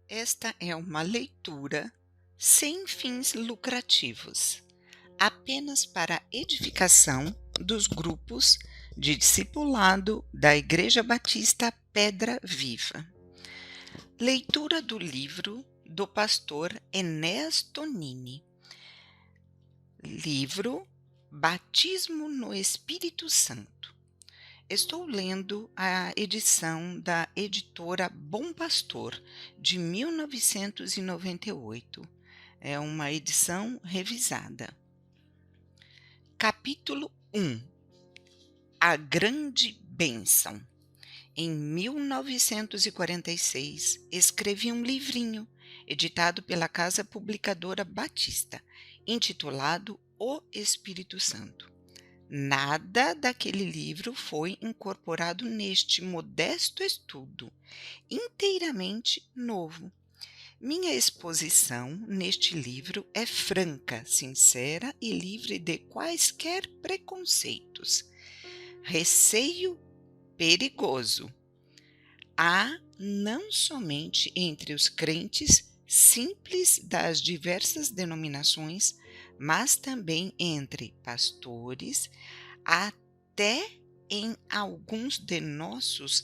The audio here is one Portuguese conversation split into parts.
Esta é uma leitura sem fins lucrativos, apenas para edificação dos grupos de discipulado da Igreja Batista Pedra Viva. Leitura do livro do pastor Enéas Tonini. Livro Batismo no Espírito Santo. Estou lendo a edição da editora Bom Pastor, de 1998. É uma edição revisada. Capítulo 1. A Grande Bênção. Em 1946, escrevi um livrinho, editado pela Casa Publicadora Batista, intitulado O Espírito Santo. Nada daquele livro foi incorporado neste modesto estudo, inteiramente novo. Minha exposição neste livro é franca, sincera e livre de quaisquer preconceitos. Receio perigoso. Há não somente entre os crentes simples das diversas denominações, mas também entre pastores, até em alguns de nossos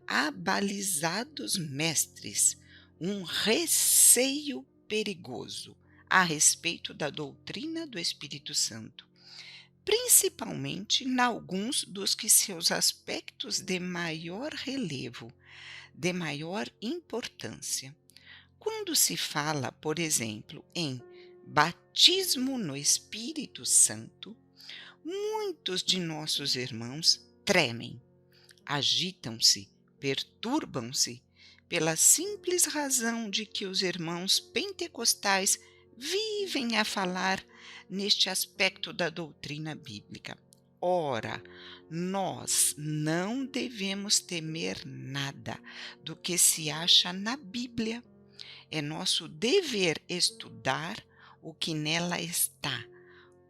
abalizados mestres, um receio perigoso a respeito da doutrina do Espírito Santo, principalmente em alguns dos que seus aspectos de maior relevo, de maior importância. Quando se fala, por exemplo, em batismo no Espírito Santo, muitos de nossos irmãos tremem, agitam-se, perturbam-se, pela simples razão de que os irmãos pentecostais vivem a falar neste aspecto da doutrina bíblica. Ora, nós não devemos temer nada do que se acha na Bíblia. É nosso dever estudar o que nela está,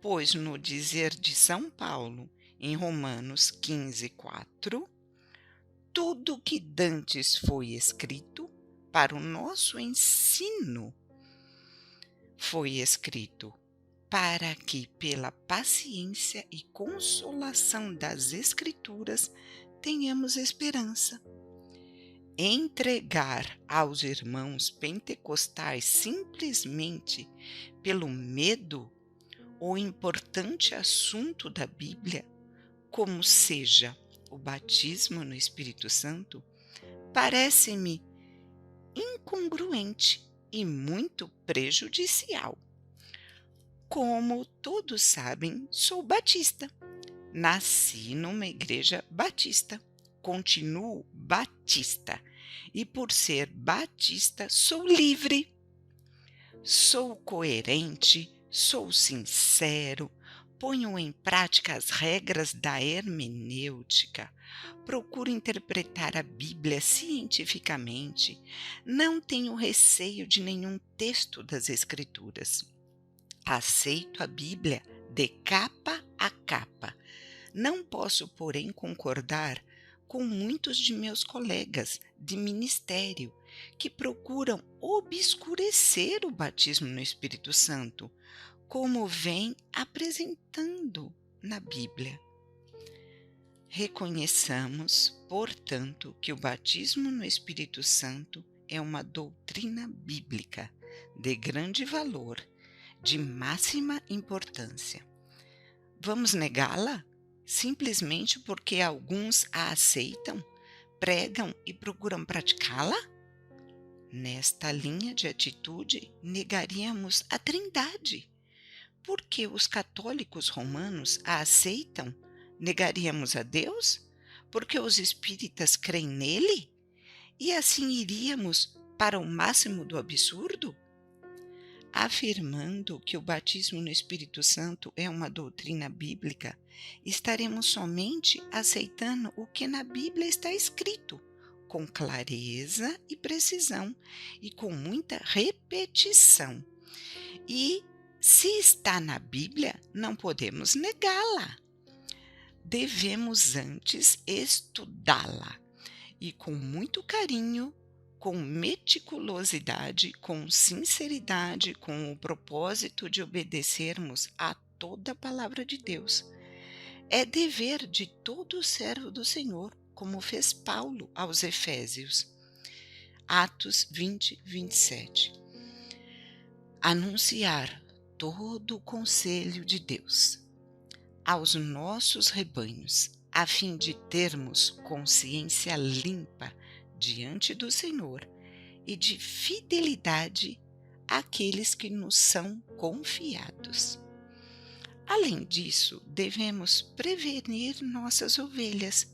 pois no dizer de São Paulo, em Romanos 15:4, tudo que dantes foi escrito para o nosso ensino foi escrito para que, pela paciência e consolação das Escrituras, tenhamos esperança. Entregar aos irmãos pentecostais simplesmente pelo medo o importante assunto da Bíblia, como seja o batismo no Espírito Santo, parece-me incongruente e muito prejudicial. Como todos sabem, sou batista. Nasci numa igreja batista. Continuo batista. E por ser batista, sou livre. Sou coerente, sou sincero, ponho em prática as regras da hermenêutica, procuro interpretar a Bíblia cientificamente, não tenho receio de nenhum texto das Escrituras. Aceito a Bíblia de capa a capa. Não posso, porém, concordar com muitos de meus colegas de ministério que procuram obscurecer o batismo no Espírito Santo, como vem apresentando na Bíblia. Reconheçamos, portanto, que o batismo no Espírito Santo é uma doutrina bíblica de grande valor, de máxima importância. Vamos negá-la simplesmente porque alguns a aceitam, pregam e procuram praticá-la? Nesta linha de atitude, negaríamos a Trindade. Porque os católicos romanos a aceitam, negaríamos a Deus? Porque os espíritas creem nele? E assim iríamos para o máximo do absurdo? Afirmando que o batismo no Espírito Santo é uma doutrina bíblica, estaremos somente aceitando o que na Bíblia está escrito, com clareza e precisão e com muita repetição. E, se está na Bíblia, não podemos negá-la. Devemos antes estudá-la e, com muito carinho, com meticulosidade, com sinceridade, com o propósito de obedecermos a toda a palavra de Deus. É dever de todo servo do Senhor, como fez Paulo aos Efésios. Atos 20, 27. Anunciar todo o conselho de Deus aos nossos rebanhos, a fim de termos consciência limpa diante do Senhor e de fidelidade àqueles que nos são confiados. Além disso, devemos prevenir nossas ovelhas,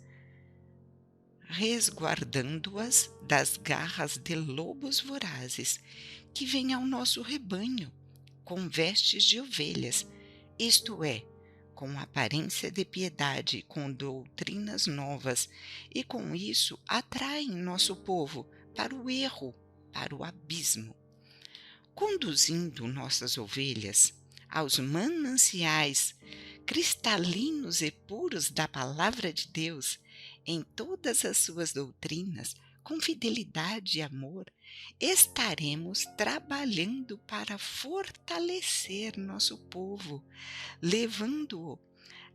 resguardando-as das garras de lobos vorazes que vêm ao nosso rebanho com vestes de ovelhas, isto é, com aparência de piedade, com doutrinas novas, e com isso atraem nosso povo para o erro, para o abismo. Conduzindo nossas ovelhas aos mananciais cristalinos e puros da palavra de Deus, em todas as suas doutrinas, com fidelidade e amor, estaremos trabalhando para fortalecer nosso povo, levando-o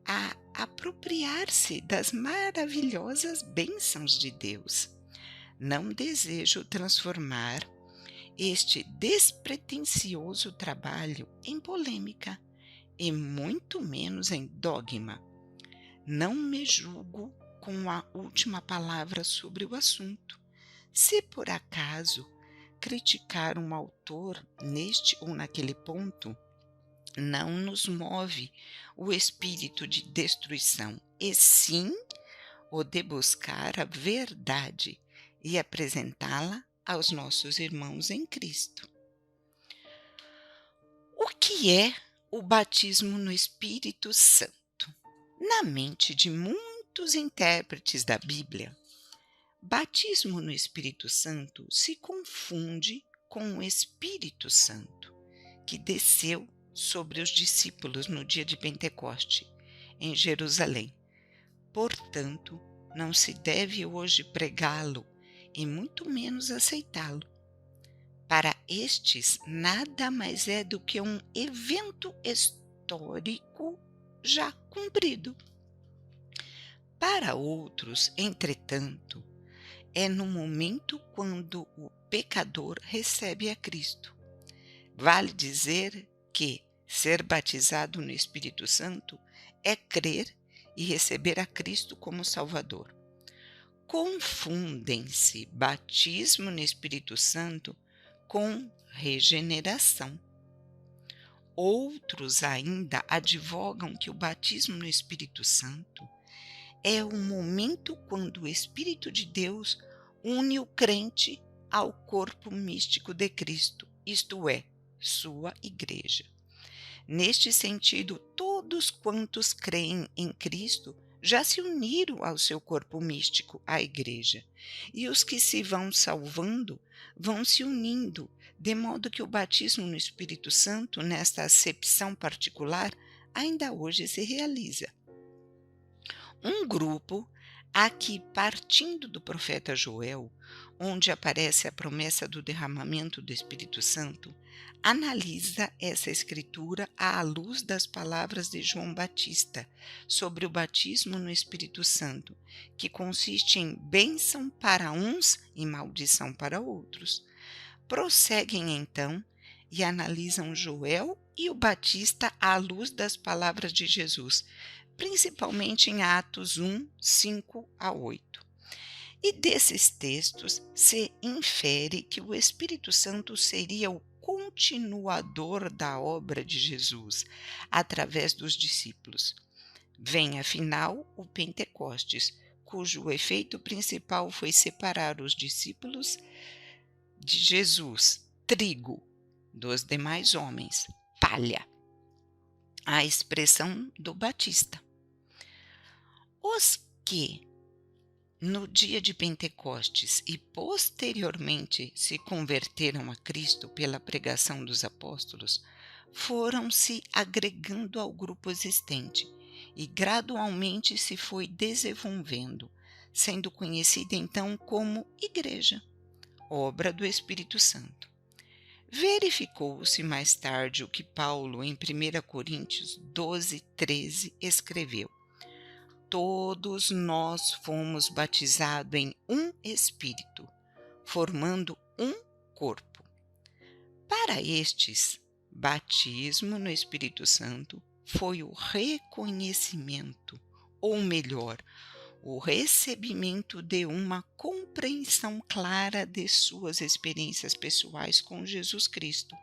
a apropriar-se das maravilhosas bênçãos de Deus. Não desejo transformar este despretensioso trabalho em polêmica e muito menos em dogma. Não me julgo com a última palavra sobre o assunto. Se por acaso criticar um autor neste ou naquele ponto, não nos move o espírito de destruição, e sim o de buscar a verdade e apresentá-la aos nossos irmãos em Cristo. O que é o batismo no Espírito Santo? Na mente de muitos intérpretes da Bíblia, batismo no Espírito Santo se confunde com o Espírito Santo, que desceu sobre os discípulos no dia de Pentecoste, em Jerusalém. Portanto, não se deve hoje pregá-lo e muito menos aceitá-lo. Para estes, nada mais é do que um evento histórico já cumprido. Para outros, entretanto, é no momento quando o pecador recebe a Cristo. Vale dizer que ser batizado no Espírito Santo é crer e receber a Cristo como Salvador. Confundem-se batismo no Espírito Santo com regeneração. Outros ainda advogam que o batismo no Espírito Santo é o momento quando o Espírito de Deus une o crente ao corpo místico de Cristo, isto é, sua igreja. Neste sentido, todos quantos creem em Cristo já se uniram ao seu corpo místico, a igreja, e os que se vão salvando vão se unindo, de modo que o batismo no Espírito Santo, nesta acepção particular, ainda hoje se realiza. Um grupo, aqui partindo do profeta Joel, onde aparece a promessa do derramamento do Espírito Santo, analisa essa escritura à luz das palavras de João Batista sobre o batismo no Espírito Santo, que consiste em bênção para uns e maldição para outros. Prosseguem então e analisam Joel e o Batista à luz das palavras de Jesus, principalmente em Atos 1, 5 a 8. E desses textos se infere que o Espírito Santo seria o continuador da obra de Jesus através dos discípulos. Vem, afinal, o Pentecostes, cujo efeito principal foi separar os discípulos de Jesus, trigo, dos demais homens, palha, a expressão do Batista. Os que, no dia de Pentecostes e posteriormente se converteram a Cristo pela pregação dos apóstolos, foram se agregando ao grupo existente e gradualmente se foi desenvolvendo, sendo conhecida então como igreja. obra do Espírito Santo. Verificou-se mais tarde o que Paulo, em 1 Coríntios 12:13, escreveu: todos nós fomos batizados em um Espírito, formando um corpo. Para estes, batismo no Espírito Santo foi o reconhecimento, ou melhor, o recebimento de uma compreensão clara de suas experiências pessoais com Jesus Cristo.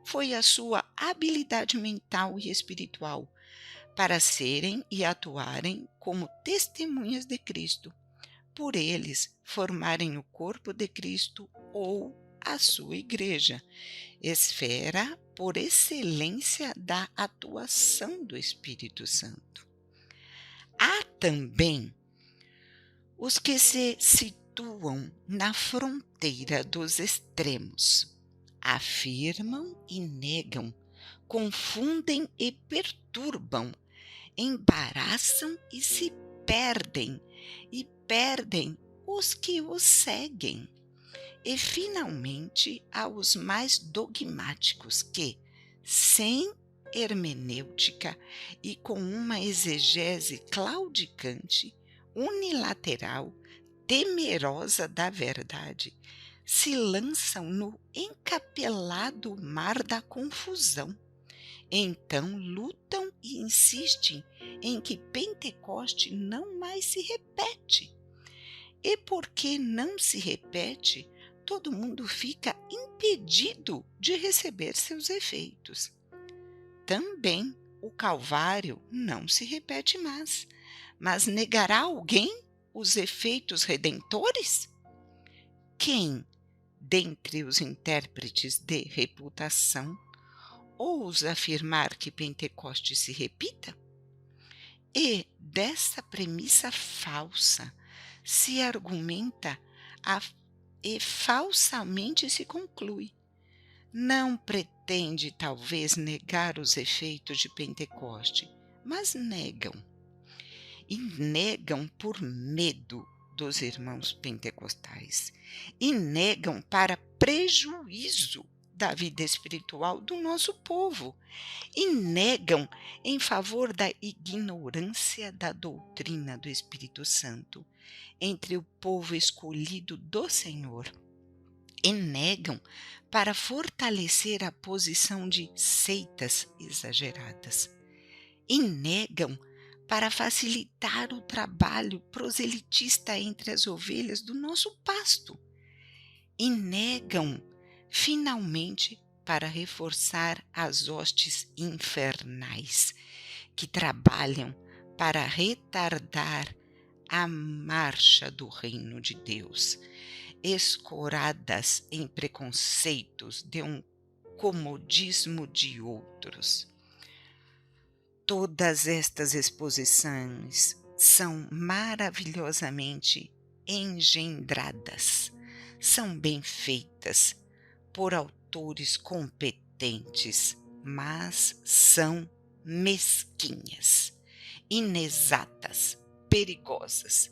Foi a sua habilidade mental e espiritual para serem e atuarem como testemunhas de Cristo, por eles formarem o corpo de Cristo ou a sua igreja, esfera por excelência da atuação do Espírito Santo. Há também os que se situam na fronteira dos extremos, afirmam e negam, confundem e perturbam, embaraçam e se perdem, e perdem os que os seguem. E, finalmente, há os mais dogmáticos que, sem hermenêutica e com uma exegese claudicante, unilateral, temerosa da verdade, se lançam no encapelado mar da confusão. Então lutam e insistem em que Pentecoste não mais se repete. E porque não se repete, todo mundo fica impedido de receber seus efeitos. Também o Calvário não se repete mais, mas negará alguém os efeitos redentores? Quem, dentre os intérpretes de reputação, ousa afirmar que Pentecoste se repita? E dessa premissa falsa se argumenta e falsamente se conclui. Não pretende talvez negar os efeitos de Pentecoste, mas negam. E negam por medo dos irmãos pentecostais. E negam para prejuízo da vida espiritual do nosso povo. E negam em favor da ignorância da doutrina do Espírito Santo entre o povo escolhido do Senhor. E negam para fortalecer a posição de seitas exageradas. E negam para facilitar o trabalho proselitista entre as ovelhas do nosso pasto. E negam, finalmente, para reforçar as hostes infernais que trabalham para retardar a marcha do reino de Deus, escoradas em preconceitos de um comodismo de outros. Todas estas exposições são maravilhosamente engendradas, são bem feitas por autores competentes, mas são mesquinhas, inexatas, perigosas,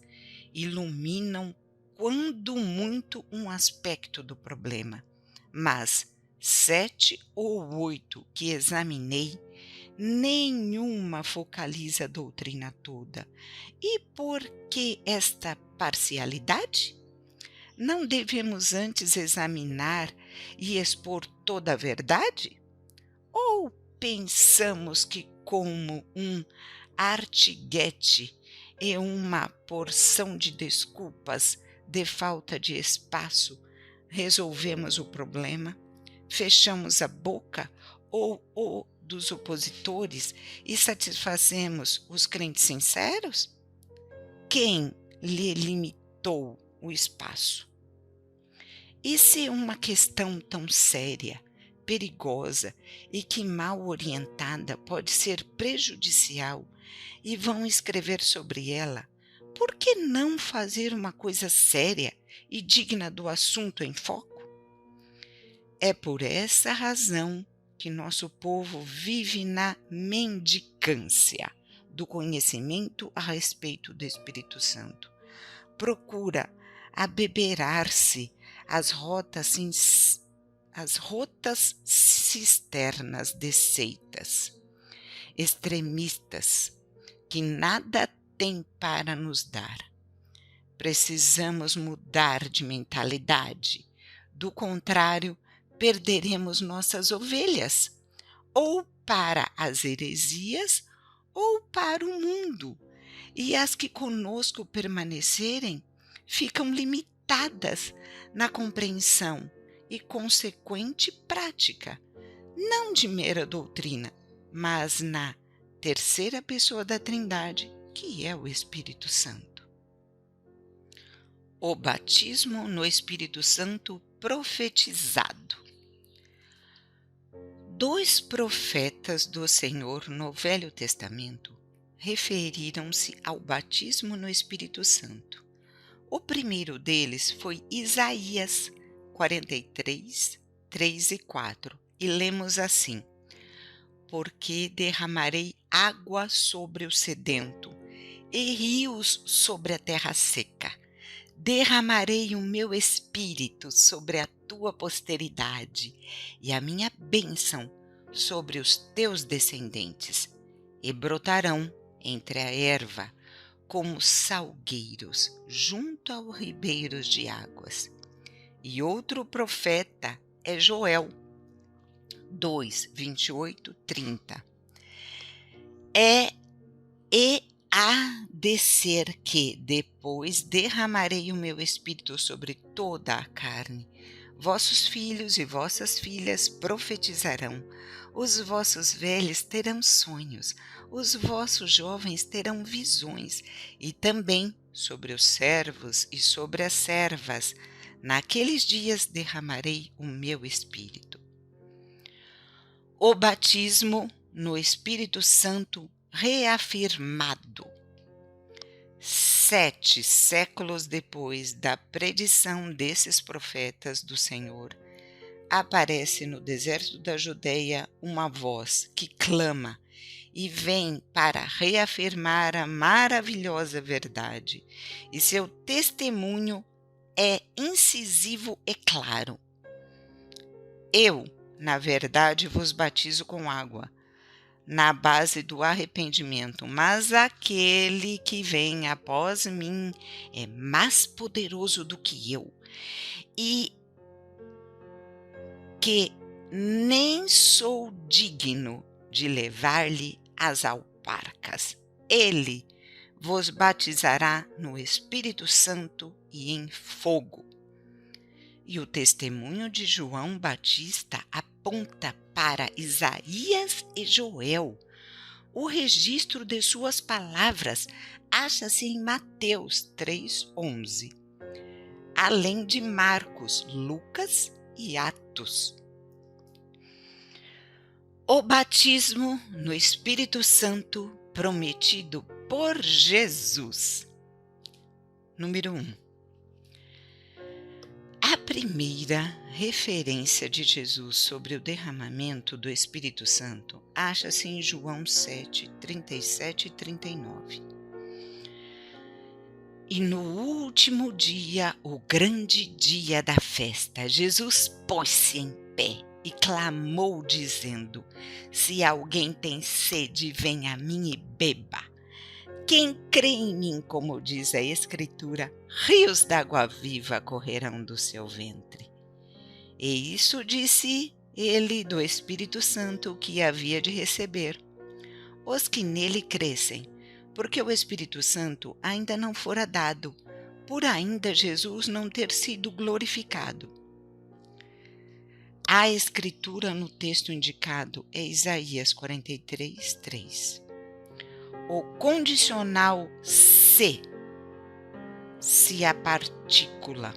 iluminam quando muito um aspecto do problema, mas 7 ou 8 que examinei, nenhuma focaliza a doutrina toda. E por que esta parcialidade? Não devemos antes examinar e expor toda a verdade? Ou pensamos que, como um artiguete e uma porção de desculpas de falta de espaço, resolvemos o problema, fechamos a boca ou o dos opositores e satisfazemos os crentes sinceros? Quem lhe limitou o espaço? E se uma questão tão séria, perigosa e que mal orientada pode ser prejudicial e vão escrever sobre ela, por que não fazer uma coisa séria e digna do assunto em foco? É por essa razão que nosso povo vive na mendicância do conhecimento a respeito do Espírito Santo. Procura abeberar-se as rotas cisternas de seitas extremistas que nada têm para nos dar. Precisamos mudar de mentalidade. Do contrário, perderemos nossas ovelhas, ou para as heresias, ou para o mundo, e as que conosco permanecerem ficam limitadas na compreensão e consequente prática, não de mera doutrina, mas na terceira pessoa da Trindade, que é o Espírito Santo. O batismo no Espírito Santo profetizado. 2 profetas do Senhor no Velho Testamento referiram-se ao batismo no Espírito Santo. O primeiro deles foi Isaías 43, 3 e 4, e lemos assim: Porque derramarei água sobre o sedento e rios sobre a terra seca. Derramarei o meu espírito sobre a tua posteridade e a minha bênção sobre os teus descendentes, e brotarão entre a erva como salgueiros junto aos ribeiros de águas. E outro profeta é Joel 2, 28, 30. Há de ser que depois derramarei o meu espírito sobre toda a carne. Vossos filhos e vossas filhas profetizarão, os vossos velhos terão sonhos, os vossos jovens terão visões, e também sobre os servos e sobre as servas, naqueles dias derramarei o meu espírito. O batismo no Espírito Santo reafirmado. 7 séculos depois da predição desses profetas do Senhor, aparece no deserto da Judeia uma voz que clama e vem para reafirmar a maravilhosa verdade, e seu testemunho é incisivo e claro. Eu, na verdade, vos batizo com água, na base do arrependimento, mas aquele que vem após mim é mais poderoso do que eu, e que nem sou digno de levar-lhe as alparcas. Ele vos batizará no Espírito Santo e em fogo. E o testemunho de João Batista aponta para Isaías e Joel. O registro de suas palavras acha-se em Mateus 3:11, além de Marcos, Lucas e Atos. O batismo no Espírito Santo prometido por Jesus. Número 1. A primeira referência de Jesus sobre o derramamento do Espírito Santo acha-se em João 7, 37 e 39. E no último dia, o grande dia da festa, Jesus pôs-se em pé e clamou dizendo: Se alguém tem sede, venha a mim e beba. Quem crê em mim, como diz a Escritura, rios d'água viva correrão do seu ventre. E isso disse ele do Espírito Santo que havia de receber os que nele crescem, porque o Espírito Santo ainda não fora dado, por ainda Jesus não ter sido glorificado. A Escritura no texto indicado é Isaías 43, 3. O condicional se a partícula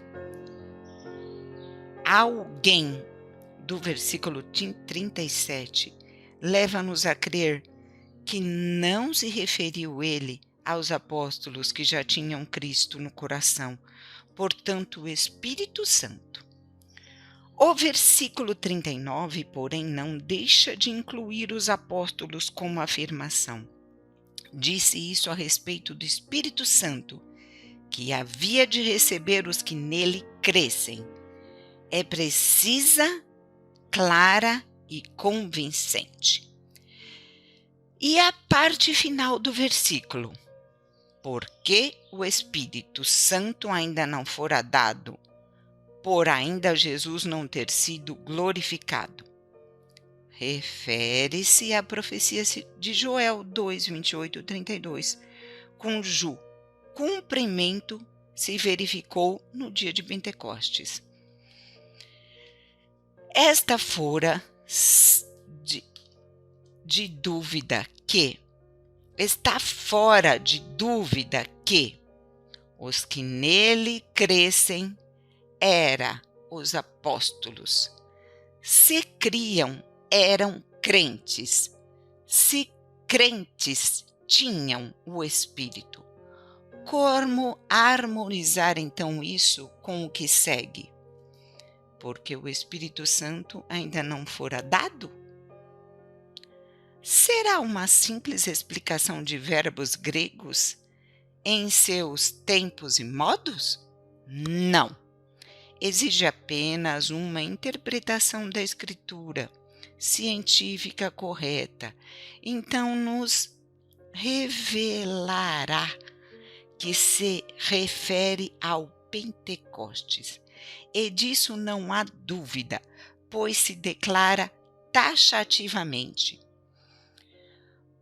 alguém do versículo 37 leva-nos a crer que não se referiu ele aos apóstolos que já tinham Cristo no coração, portanto o Espírito Santo. O versículo 39, porém, não deixa de incluir os apóstolos como afirmação. Disse isso a respeito do Espírito Santo, que havia de receber os que nele crescem. é precisa, clara e convincente. E a parte final do versículo: porque o Espírito Santo ainda não fora dado, por ainda Jesus não ter sido glorificado. Refere-se à profecia de Joel 2, 28 e 32, cujo cumprimento se verificou no dia de Pentecostes. Esta fora de dúvida que, está fora de dúvida que os que nele crescem eram os apóstolos. Se criam, eram crentes. Se crentes, tinham o Espírito. Como harmonizar então isso com o que segue? Porque o Espírito Santo ainda não fora dado? Será uma simples explicação de verbos gregos em seus tempos e modos? Não. Exige apenas uma interpretação da Escritura científica correta. Então nos revelará que se refere ao Pentecostes. E disso não há dúvida, pois se declara taxativamente: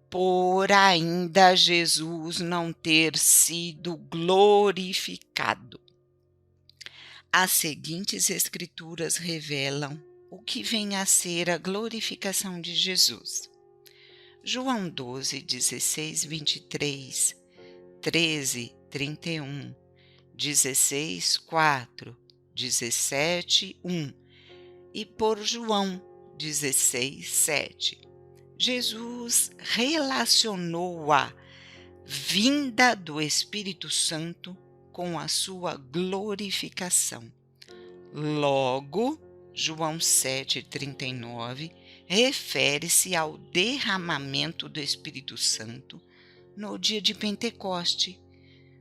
por ainda Jesus não ter sido glorificado. As seguintes escrituras revelam o que vem a ser a glorificação de Jesus. João 12, 16, 23, 13, 31, 16, 4, 17, 1 e por João 16, 7. Jesus relacionou a vinda do Espírito Santo com a sua glorificação. Logo, João 7,39 refere-se ao derramamento do Espírito Santo no dia de Pentecoste,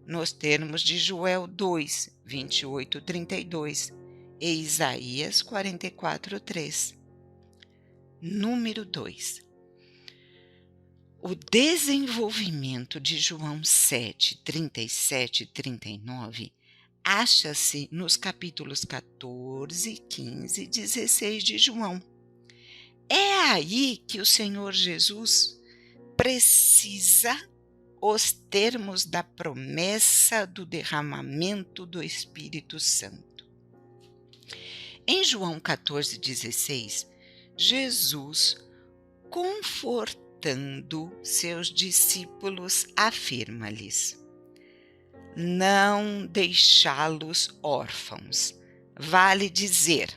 nos termos de Joel 2, 28, 32 e Isaías 44, 3. Número 2. O desenvolvimento de João 7, 37 e 39 acha-se nos capítulos 14, 15 e 16 de João. É aí que o Senhor Jesus precisa os termos da promessa do derramamento do Espírito Santo. Em João 14, 16, Jesus, confortando seus discípulos, afirma-lhes: não deixá-los órfãos, vale dizer: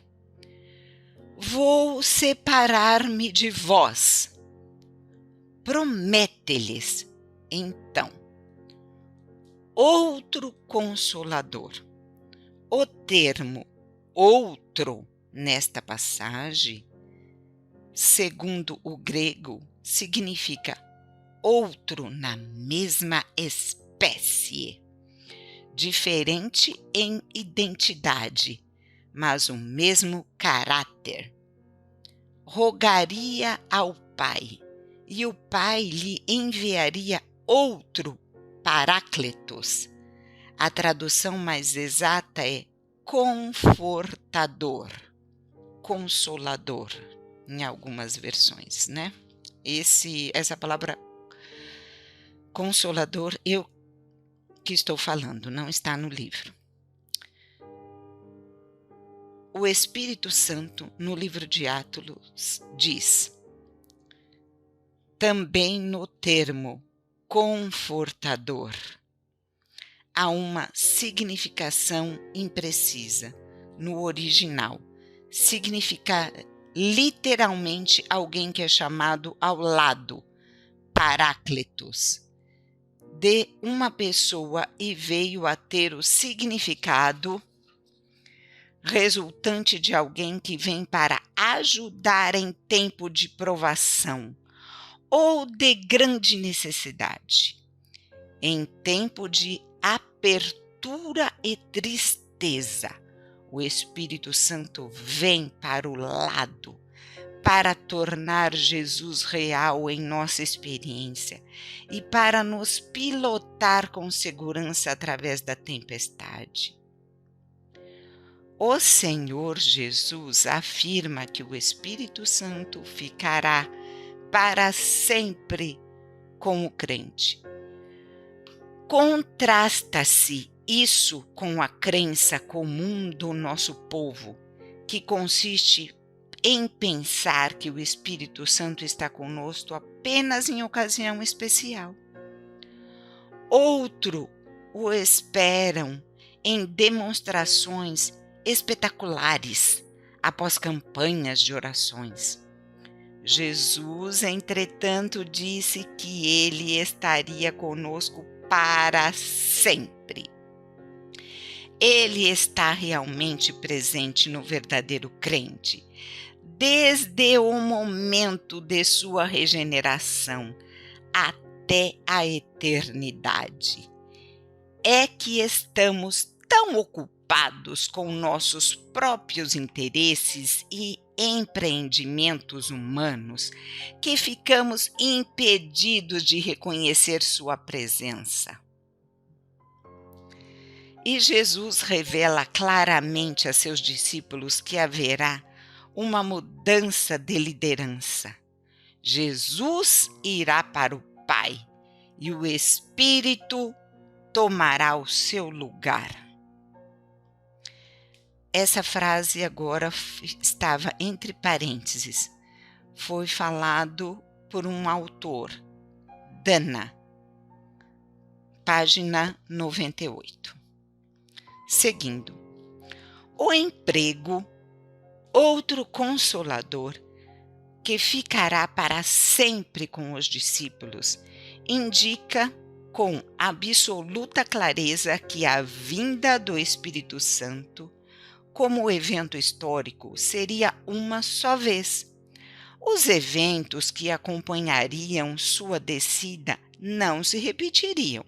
vou separar-me de vós. Promete-lhes, então, outro Consolador. O termo outro nesta passagem, segundo o grego, significa outro na mesma espécie, diferente em identidade, mas o mesmo caráter. Rogaria ao Pai, e o Pai lhe enviaria outro Paráclitos. A tradução mais exata é confortador, consolador, em algumas versões, né? Essa palavra consolador, eu que estou falando, não está no livro. O Espírito Santo, no livro de Atos, diz, também no termo confortador, há uma significação imprecisa no original. Significa literalmente alguém que é chamado ao lado, Paráclitos, de uma pessoa e veio a ter o significado resultante de alguém que vem para ajudar em tempo de provação ou de grande necessidade, em tempo de apertura e tristeza. o Espírito Santo vem para o lado, para tornar Jesus real em nossa experiência e para nos pilotar com segurança através da tempestade. O Senhor Jesus afirma que o Espírito Santo ficará para sempre com o crente. Contrasta-se isso com a crença comum do nosso povo, que consiste em pensar que o Espírito Santo está conosco apenas em ocasião especial. Outro o esperam em demonstrações espetaculares após campanhas de orações. Jesus, entretanto, disse que ele estaria conosco para sempre. Ele está realmente presente no verdadeiro crente, desde o momento de sua regeneração até a eternidade. É que estamos tão ocupados com nossos próprios interesses e empreendimentos humanos que ficamos impedidos de reconhecer sua presença. E Jesus revela claramente a seus discípulos que haverá uma mudança de liderança. Jesus irá para o Pai e o Espírito tomará o seu lugar. Essa frase agora estava entre parênteses. Foi falado por um autor, Dana, página 98. Seguindo, o emprego, outro consolador, que ficará para sempre com os discípulos, indica com absoluta clareza que a vinda do Espírito Santo, como evento histórico, seria uma só vez. Os eventos que acompanhariam sua descida não se repetiriam.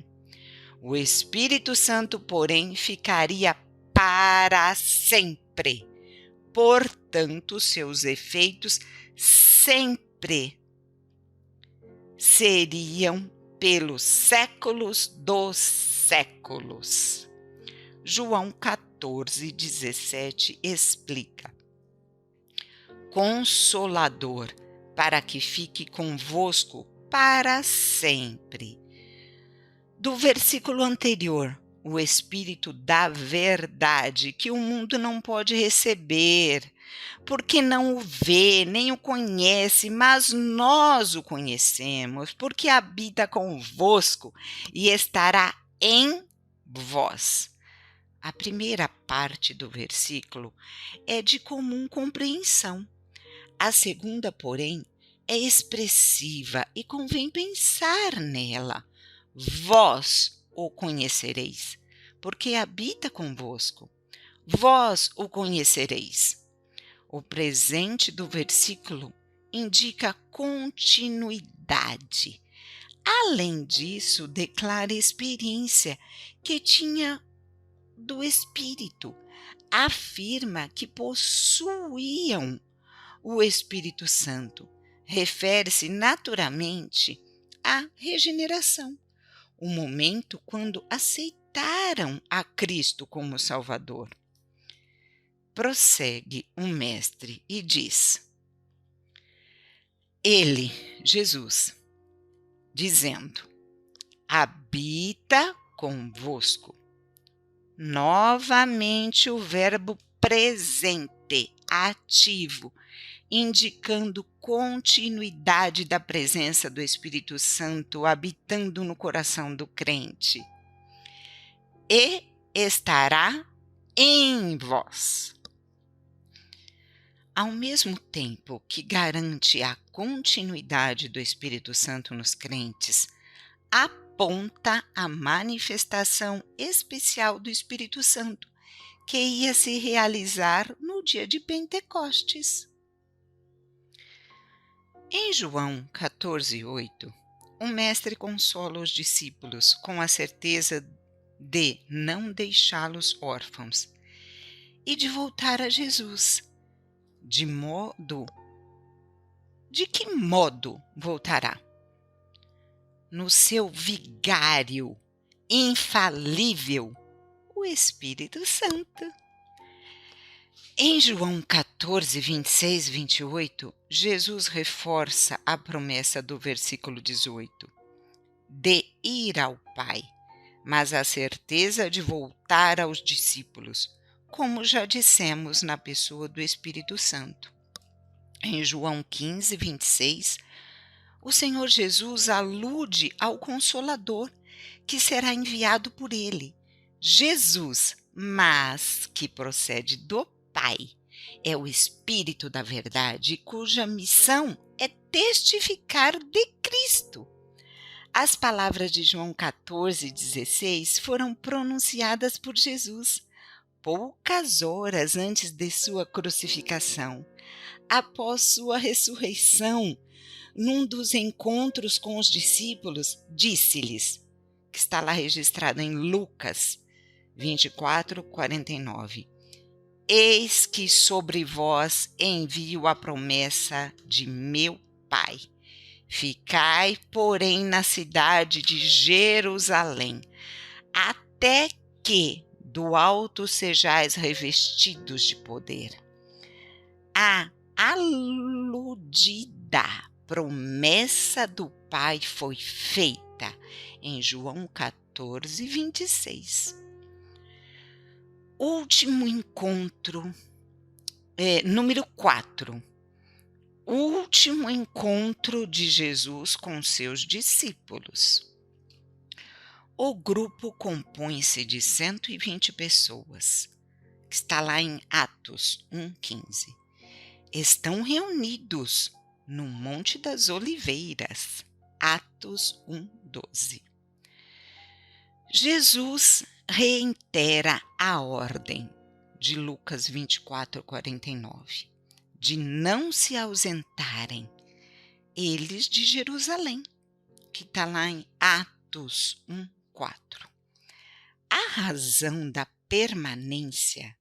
O Espírito Santo, porém, ficaria para sempre. Portanto, seus efeitos sempre seriam pelos séculos dos séculos. João 14:17 explica: Consolador, para que fique convosco para sempre. Do versículo anterior, o Espírito da verdade, que o mundo não pode receber, porque não o vê, nem o conhece, mas nós o conhecemos, porque habita convosco e estará em vós. A primeira parte do versículo é de comum compreensão. A segunda, porém, é expressiva e convém pensar nela. Vós o conhecereis, porque habita convosco. Vós o conhecereis. O presente do versículo indica continuidade. Além disso, declara experiência que tinha do Espírito. Afirma que possuíam o Espírito Santo. Refere-se naturalmente à regeneração, o momento quando aceitaram a Cristo como Salvador. Prossegue o mestre e diz: Ele, Jesus, dizendo, habita convosco. Novamente o verbo presente, ativo, indicando continuidade da presença do Espírito Santo habitando no coração do crente. E estará em vós. Ao mesmo tempo que garante a continuidade do Espírito Santo nos crentes, aponta a manifestação especial do Espírito Santo, que ia se realizar no dia de Pentecostes. Em João 14:8, o mestre consola os discípulos com a certeza de não deixá-los órfãos. e de voltar a Jesus. De que modo voltará? No seu vigário infalível, o Espírito Santo. Em João 14, 26 e 28, Jesus reforça a promessa do versículo 18, de ir ao Pai, mas a certeza de voltar aos discípulos, como já dissemos na pessoa do Espírito Santo. Em João 15, 26, o Senhor Jesus alude ao Consolador, que será enviado por ele, Jesus, mas que procede do Pai. É o Espírito da verdade, cuja missão é testificar de Cristo. As palavras de João 14,16 foram pronunciadas por Jesus poucas horas antes de sua crucificação. Após sua ressurreição, num dos encontros com os discípulos, disse-lhes, que está lá registrado em Lucas 24, 49, eis que sobre vós envio a promessa de meu Pai. Ficai, porém, na cidade de Jerusalém, até que do alto sejais revestidos de poder. A aludida promessa do Pai foi feita em João 14, 26. Último encontro, número 4. O último encontro de Jesus com seus discípulos. O grupo compõe-se de 120 pessoas, que está lá em Atos 1,15. Estão reunidos no Monte das Oliveiras, Atos 1,12. Jesus reitera a ordem de Lucas 24, 49, de não se ausentarem eles de Jerusalém, que está lá em Atos 1,4. A razão da permanência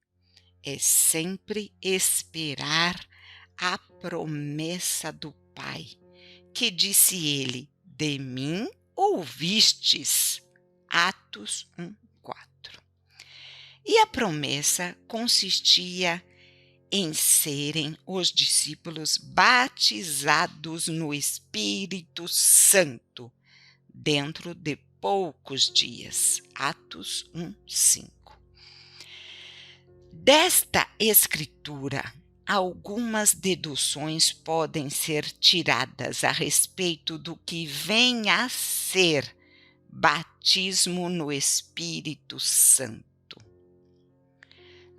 é sempre esperar a promessa do Pai, que disse ele, de mim ouvistes, Atos 1,4. E a promessa consistia em serem os discípulos batizados no Espírito Santo, dentro de poucos dias, Atos 1,5. Desta escritura, algumas deduções podem ser tiradas a respeito do que vem a ser batismo no Espírito Santo.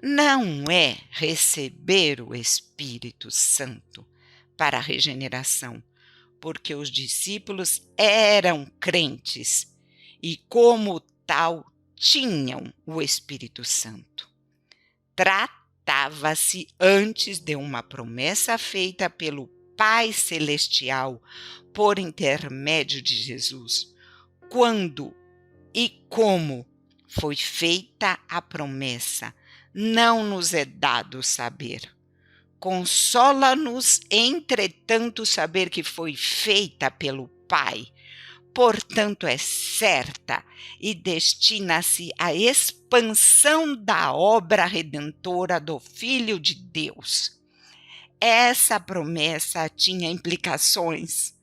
Não é receber o Espírito Santo para a regeneração, porque os discípulos eram crentes e, como tal, tinham o Espírito Santo. Tratava-se antes de uma promessa feita pelo Pai Celestial por intermédio de Jesus. Quando e como foi feita a promessa, não nos é dado saber. Consola-nos, entretanto, saber que foi feita pelo Pai. Portanto, é certa e destina-se à expansão da obra redentora do Filho de Deus. Essa promessa tinha implicações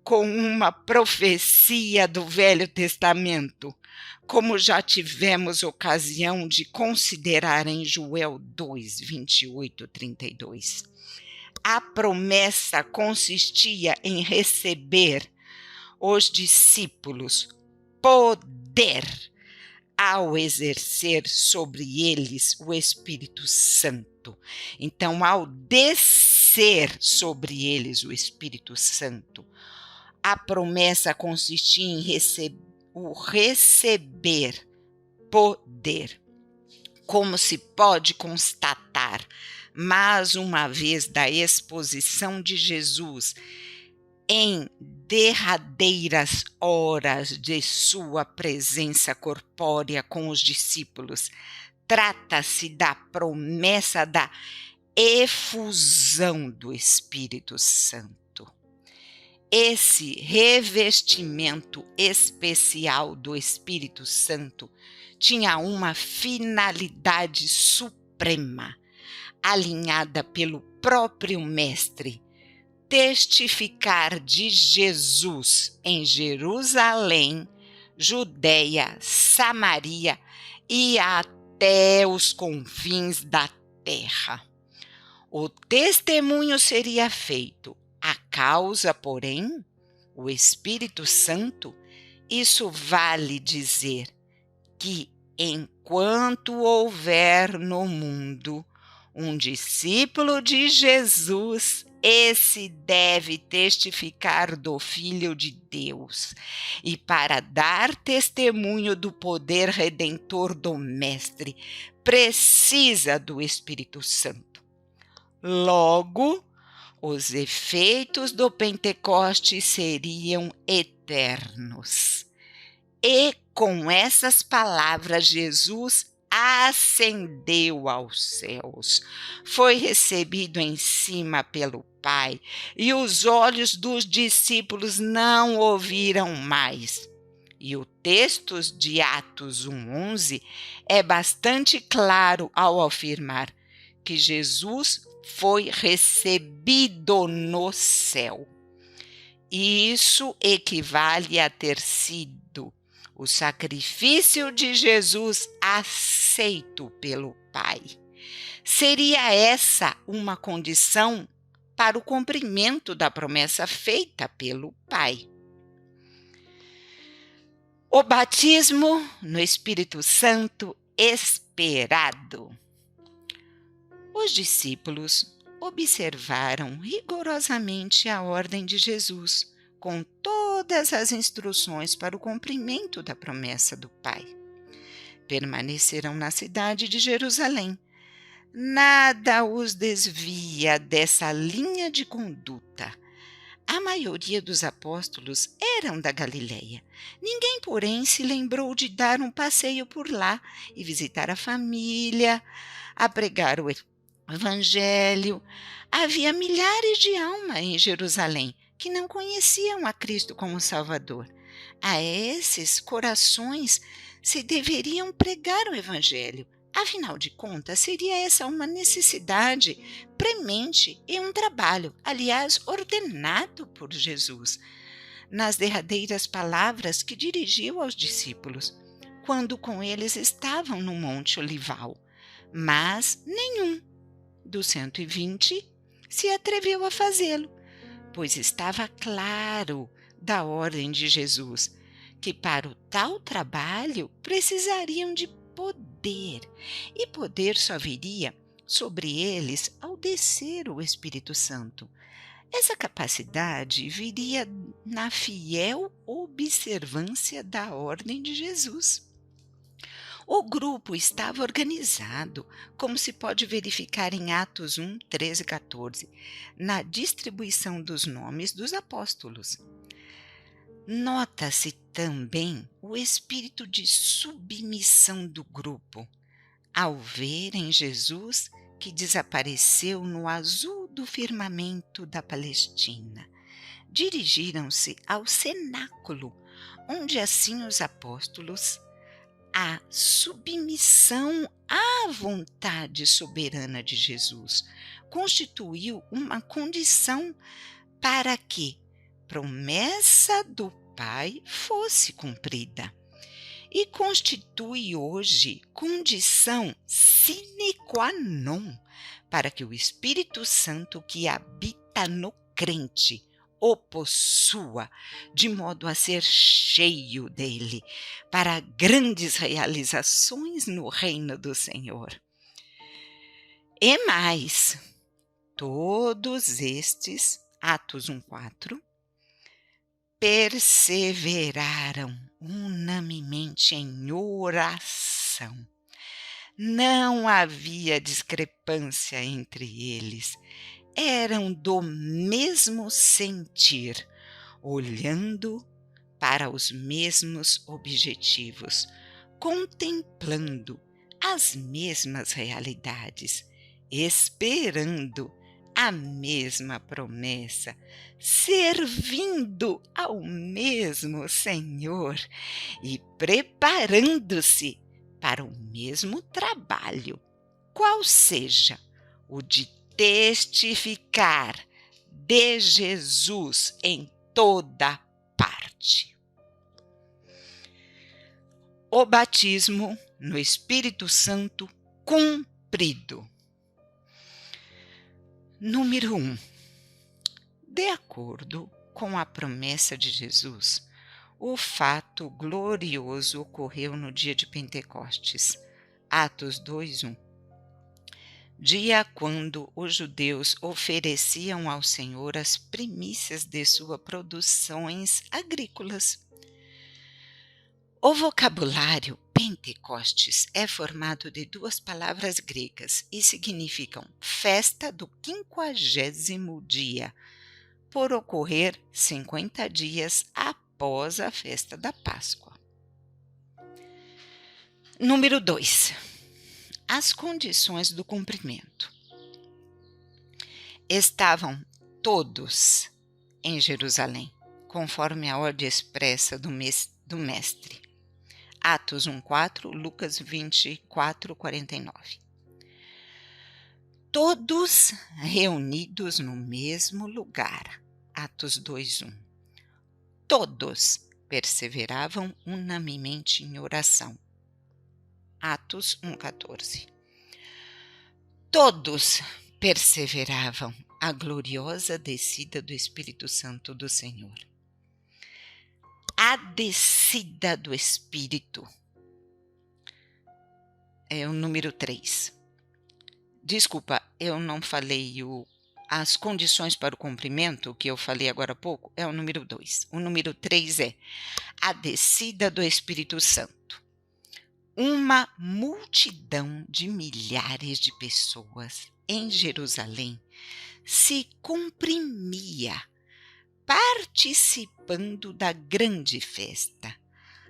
com uma profecia do Velho Testamento, como já tivemos ocasião de considerar em Joel 2, 28, 32. A promessa consistia em receber os discípulos poder ao exercer sobre eles o Espírito Santo. Então, ao descer sobre eles o Espírito Santo, a promessa consistia em receber poder. Como se pode constatar, mais uma vez, da exposição de Jesus em derradeiras horas de sua presença corpórea com os discípulos, trata-se da promessa da efusão do Espírito Santo. Esse revestimento especial do Espírito Santo tinha uma finalidade suprema, alinhada pelo próprio Mestre: testificar de Jesus em Jerusalém, Judeia, Samaria e até os confins da terra. O testemunho seria feito. A causa, porém, o Espírito Santo, isso vale dizer que enquanto houver no mundo um discípulo de Jesus, esse deve testificar do Filho de Deus, e para dar testemunho do poder redentor do Mestre, precisa do Espírito Santo. Logo, os efeitos do Pentecostes seriam eternos. E com essas palavras, Jesus ascendeu aos céus, foi recebido em cima pelo Pai, e os olhos dos discípulos não o viram mais. E o texto de Atos 1:11 é bastante claro ao afirmar que Jesus foi recebido no céu. Isso equivale a ter sido o sacrifício de Jesus aceito pelo Pai. Seria essa uma condição para o cumprimento da promessa feita pelo Pai. O batismo no Espírito Santo esperado. Os discípulos observaram rigorosamente a ordem de Jesus, com todas as instruções para o cumprimento da promessa do Pai. Permaneceram na cidade de Jerusalém. Nada os desvia dessa linha de conduta. A maioria dos apóstolos eram da Galileia. Ninguém, porém, se lembrou de dar um passeio por lá e visitar a família, a pregar o Evangelho. Havia milhares de almas em Jerusalém que não conheciam a Cristo como Salvador. A esses corações se deveriam pregar o Evangelho. Afinal de contas, seria essa uma necessidade premente e um trabalho, aliás, ordenado por Jesus, nas derradeiras palavras que dirigiu aos discípulos, quando com eles estavam no Monte Olival. Mas nenhum dos 120 se atreveu a fazê-lo, pois estava claro da ordem de Jesus, que para o tal trabalho precisariam de poder, e poder só viria sobre eles ao descer o Espírito Santo. Essa capacidade viria na fiel observância da ordem de Jesus. O grupo estava organizado, como se pode verificar em Atos 1, 13 e 14, na distribuição dos nomes dos apóstolos. Nota-se também o espírito de submissão do grupo, ao verem Jesus que desapareceu no azul do firmamento da Palestina. Dirigiram-se ao cenáculo, onde assim os apóstolos, a submissão à vontade soberana de Jesus, constituiu uma condição para que promessa do Pai fosse cumprida, e constitui hoje condição sine qua non para que o Espírito Santo que habita no crente o possua, de modo a ser cheio dele, para grandes realizações no reino do Senhor. E mais, todos estes, Atos 1:4, perseveraram unamemente em oração. Não havia discrepância entre eles. Eram do mesmo sentir, olhando para os mesmos objetivos, contemplando as mesmas realidades, esperando a mesma promessa, servindo ao mesmo Senhor e preparando-se para o mesmo trabalho, qual seja o de testificar de Jesus em toda parte. O batismo no Espírito Santo cumprido. Número 1. De acordo com a promessa de Jesus, o fato glorioso ocorreu no dia de Pentecostes. Atos 2:1. Dia quando os judeus ofereciam ao Senhor as primícias de suas produções agrícolas. O vocabulário Pentecostes é formado de duas palavras gregas e significam festa do 50º dia, por ocorrer 50 dias após a festa da Páscoa. Número 2. As condições do cumprimento. Estavam todos em Jerusalém, conforme a ordem expressa do mestre. Atos 1:4, Lucas 24:49. Todos reunidos no mesmo lugar. Atos 2:1. Todos perseveravam unanimemente em oração. Atos 1:14. Todos perseveravam a gloriosa descida do Espírito Santo do Senhor. A descida do Espírito é o número 3. Desculpa, eu não falei as condições para o cumprimento, que eu falei agora há pouco, é o número 2. O número 3 é a descida do Espírito Santo. Uma multidão de milhares de pessoas em Jerusalém se comprimia, participando da grande festa.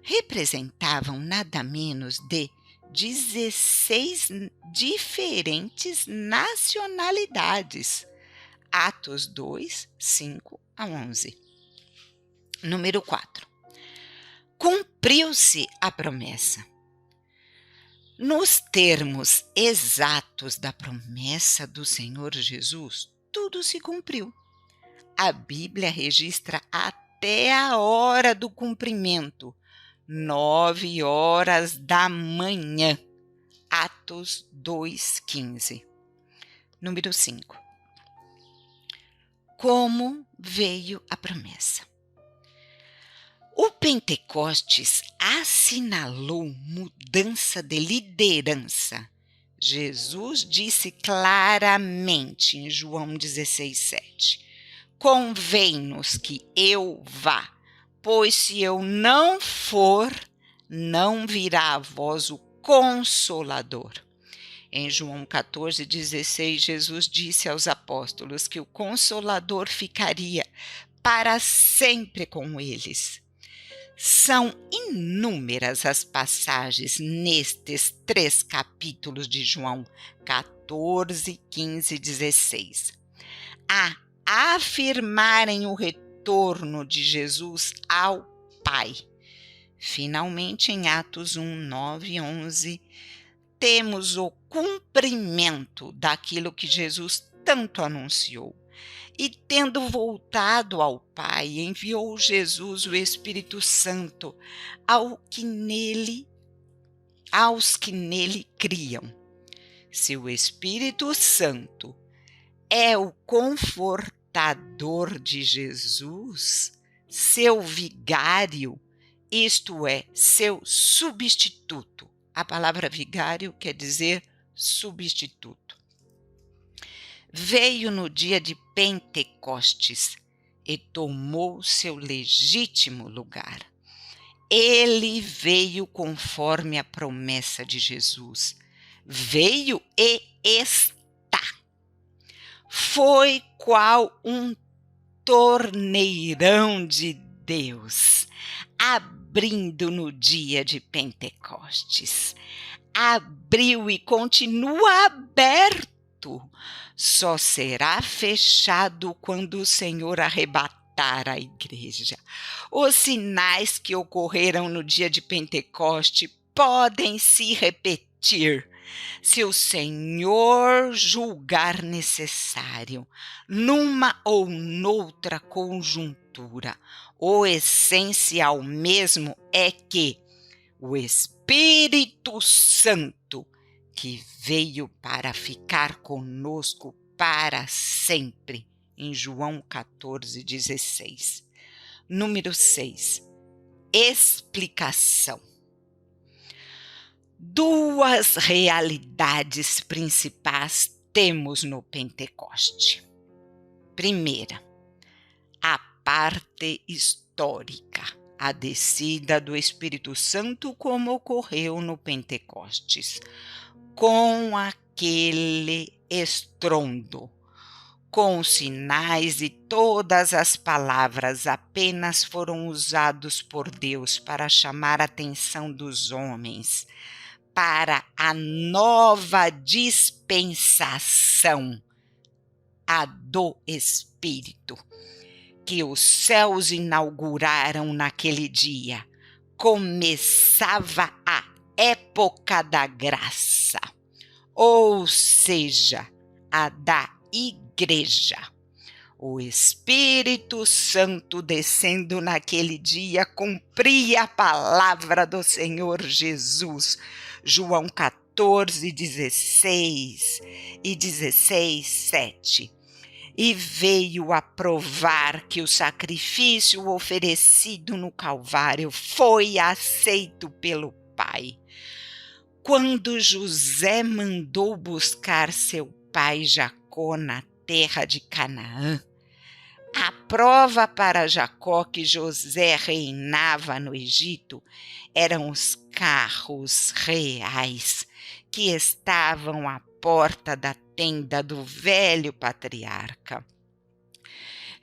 Representavam nada menos de 16 diferentes nacionalidades. Atos 2, 5-11. Número 4. Cumpriu-se a promessa. Nos termos exatos da promessa do Senhor Jesus, tudo se cumpriu. A Bíblia registra até a hora do cumprimento, 9 horas da manhã. Atos 2:15. Número 5. Como veio a promessa? O Pentecostes assinalou mudança de liderança. Jesus disse claramente em João 16:7: convém-nos que eu vá, pois se eu não for, não virá a vós o Consolador. Em João 14:16, Jesus disse aos apóstolos que o Consolador ficaria para sempre com eles. São inúmeras as passagens nestes 3 capítulos de João 14, 15 e 16. A afirmarem o retorno de Jesus ao Pai. Finalmente, em Atos 1, 9 e 11, temos o cumprimento daquilo que Jesus tanto anunciou. E tendo voltado ao Pai, enviou Jesus o Espírito Santo aos que nele criam. Se o Espírito Santo é o confortador de Jesus, seu vigário, isto é, seu substituto. A palavra vigário quer dizer substituto. Veio no dia de Pentecostes e tomou seu legítimo lugar. Ele veio conforme a promessa de Jesus. Veio e está. Foi qual um torneirão de Deus, abrindo no dia de Pentecostes. abriu e continua aberto. Só será fechado quando o Senhor arrebatar a igreja. Os sinais que ocorreram no dia de Pentecoste podem se repetir, se o Senhor julgar necessário, numa ou noutra conjuntura. O essencial mesmo é que o Espírito Santo, que veio para ficar conosco para sempre, em João 14,16. Número 6. Explicação. Duas realidades principais temos no Pentecoste. Primeira, a parte histórica, a descida do Espírito Santo como ocorreu no Pentecostes, com aquele estrondo, com sinais, e todas as palavras apenas foram usados por Deus para chamar a atenção dos homens para a nova dispensação, a do Espírito, que os céus inauguraram naquele dia. Começava a época da graça, ou seja, a da igreja. O Espírito Santo descendo naquele dia cumpria a palavra do Senhor Jesus. João 14:16 e 16:7. E veio a provar que o sacrifício oferecido no Calvário foi aceito pelo Pai. Quando José mandou buscar seu pai Jacó na terra de Canaã, a prova para Jacó que José reinava no Egito eram os carros reais que estavam à porta da tenda do velho patriarca.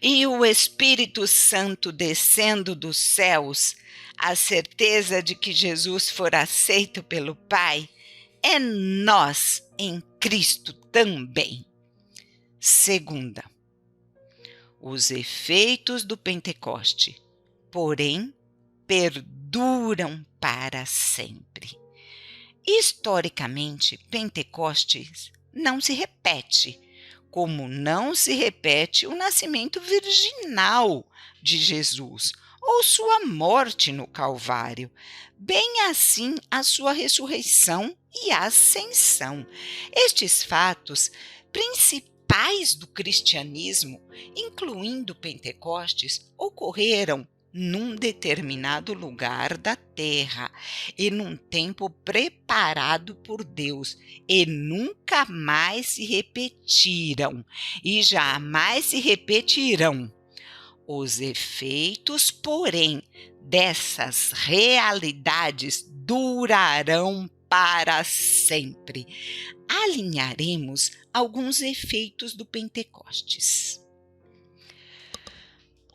E o Espírito Santo descendo dos céus, a certeza de que Jesus fora aceito pelo Pai, é nós em Cristo também. Segunda, os efeitos do Pentecoste, porém, perduram para sempre. Historicamente, Pentecostes não se repete, como não se repete o nascimento virginal de Jesus ou sua morte no Calvário, bem assim a sua ressurreição e ascensão. Estes fatos principais do cristianismo, incluindo Pentecostes, ocorreram num determinado lugar da terra e num tempo preparado por Deus, e nunca mais se repetiram e jamais se repetirão. Os efeitos, porém, dessas realidades durarão para sempre. Alinharemos alguns efeitos do Pentecostes.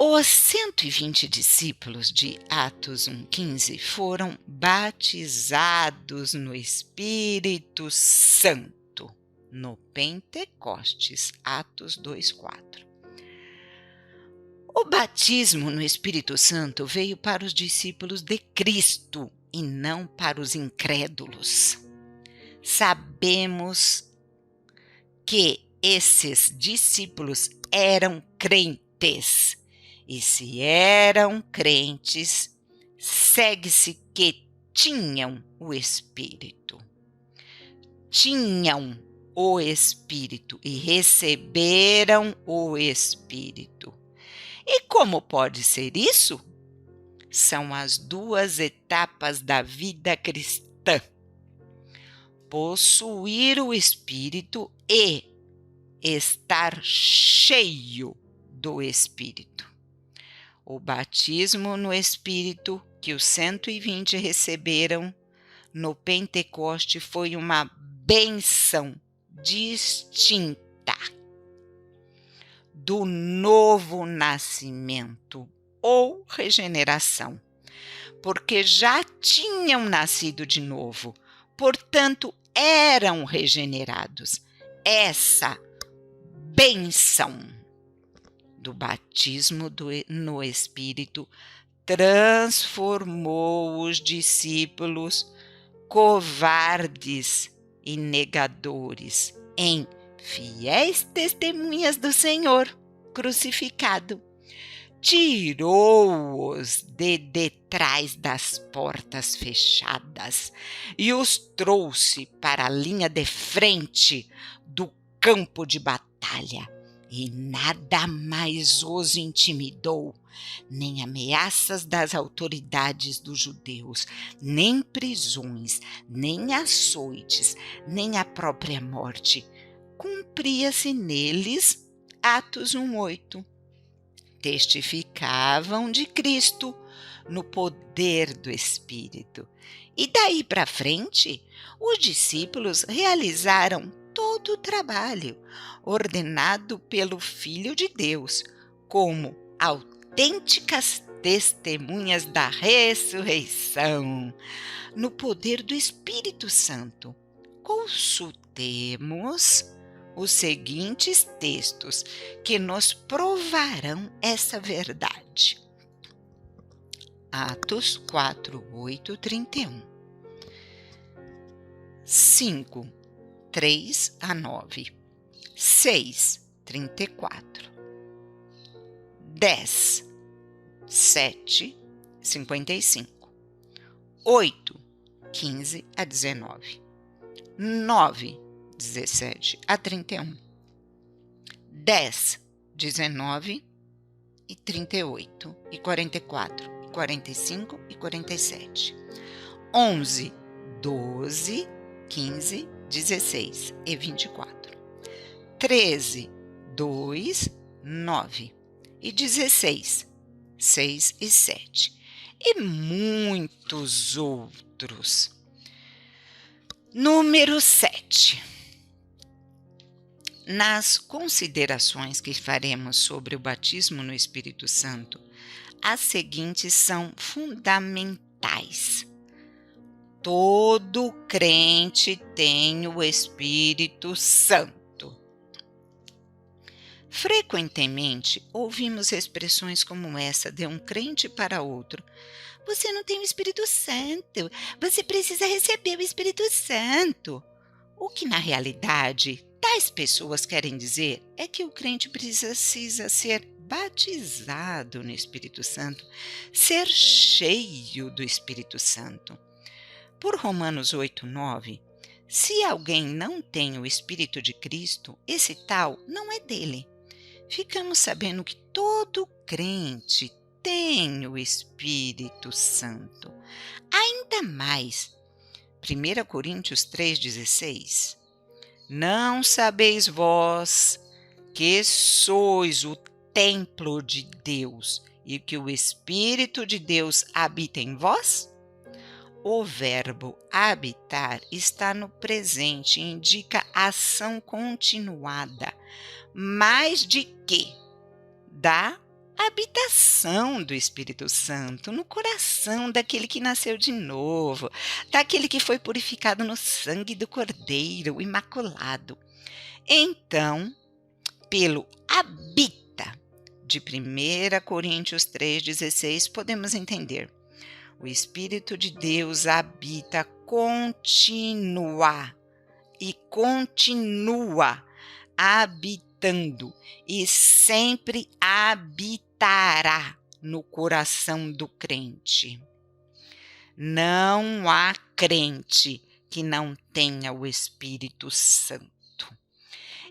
Os 120 discípulos de Atos 1,15 foram batizados no Espírito Santo no Pentecostes, Atos 2,4. O batismo no Espírito Santo veio para os discípulos de Cristo e não para os incrédulos. Sabemos que esses discípulos eram crentes. E se eram crentes, segue-se que tinham o Espírito. Tinham o Espírito e receberam o Espírito. E como pode ser isso? São as duas etapas da vida cristã: possuir o Espírito e estar cheio do Espírito. O batismo no Espírito que os 120 receberam no Pentecoste foi uma bênção distinta do novo nascimento ou regeneração, porque já tinham nascido de novo, portanto, eram regenerados. Essa bênção do batismo no Espírito transformou os discípulos covardes e negadores em fiéis testemunhas do Senhor crucificado. Tirou-os de detrás das portas fechadas e os trouxe para a linha de frente do campo de batalha. E nada mais os intimidou, nem ameaças das autoridades dos judeus, nem prisões, nem açoites, nem a própria morte. Cumpria-se neles Atos 1:8. Testificavam de Cristo no poder do Espírito. E daí para frente, os discípulos realizaram todo o trabalho ordenado pelo Filho de Deus, como autênticas testemunhas da ressurreição, no poder do Espírito Santo. Consultemos os seguintes textos que nos provarão essa verdade. Atos 4:8-31. 5, 3-9. 6, 34. 10, 7, 55. 8, 15-19. 9, 17-31. 10, 19 e 38 e 44, 45 e 47. 11, 12, 15, 16 e 24. 13, 2, 9 e 16, 6 e 7. E muitos outros. Número 7. Nas considerações que faremos sobre o batismo no Espírito Santo, as seguintes são fundamentais. Todo crente tem o Espírito Santo. Frequentemente ouvimos expressões como essa de um crente para outro: você não tem o Espírito Santo, você precisa receber o Espírito Santo. O que na realidade tais pessoas querem dizer é que o crente precisa ser batizado no Espírito Santo, ser cheio do Espírito Santo. Por Romanos 8:9, se alguém não tem o Espírito de Cristo, esse tal não é dele. Ficamos sabendo que todo crente tem o Espírito Santo. Ainda mais, 1 Coríntios 3,16. Não sabeis vós que sois o templo de Deus e que o Espírito de Deus habita em vós? O verbo habitar está no presente e indica ação continuada, mais de que da habitação do Espírito Santo no coração daquele que nasceu de novo, daquele que foi purificado no sangue do Cordeiro Imaculado. Então, pelo habita de 1 Coríntios 3,16, podemos entender: o Espírito de Deus habita continua habitando e sempre habitará no coração do crente. Não há crente que não tenha o Espírito Santo.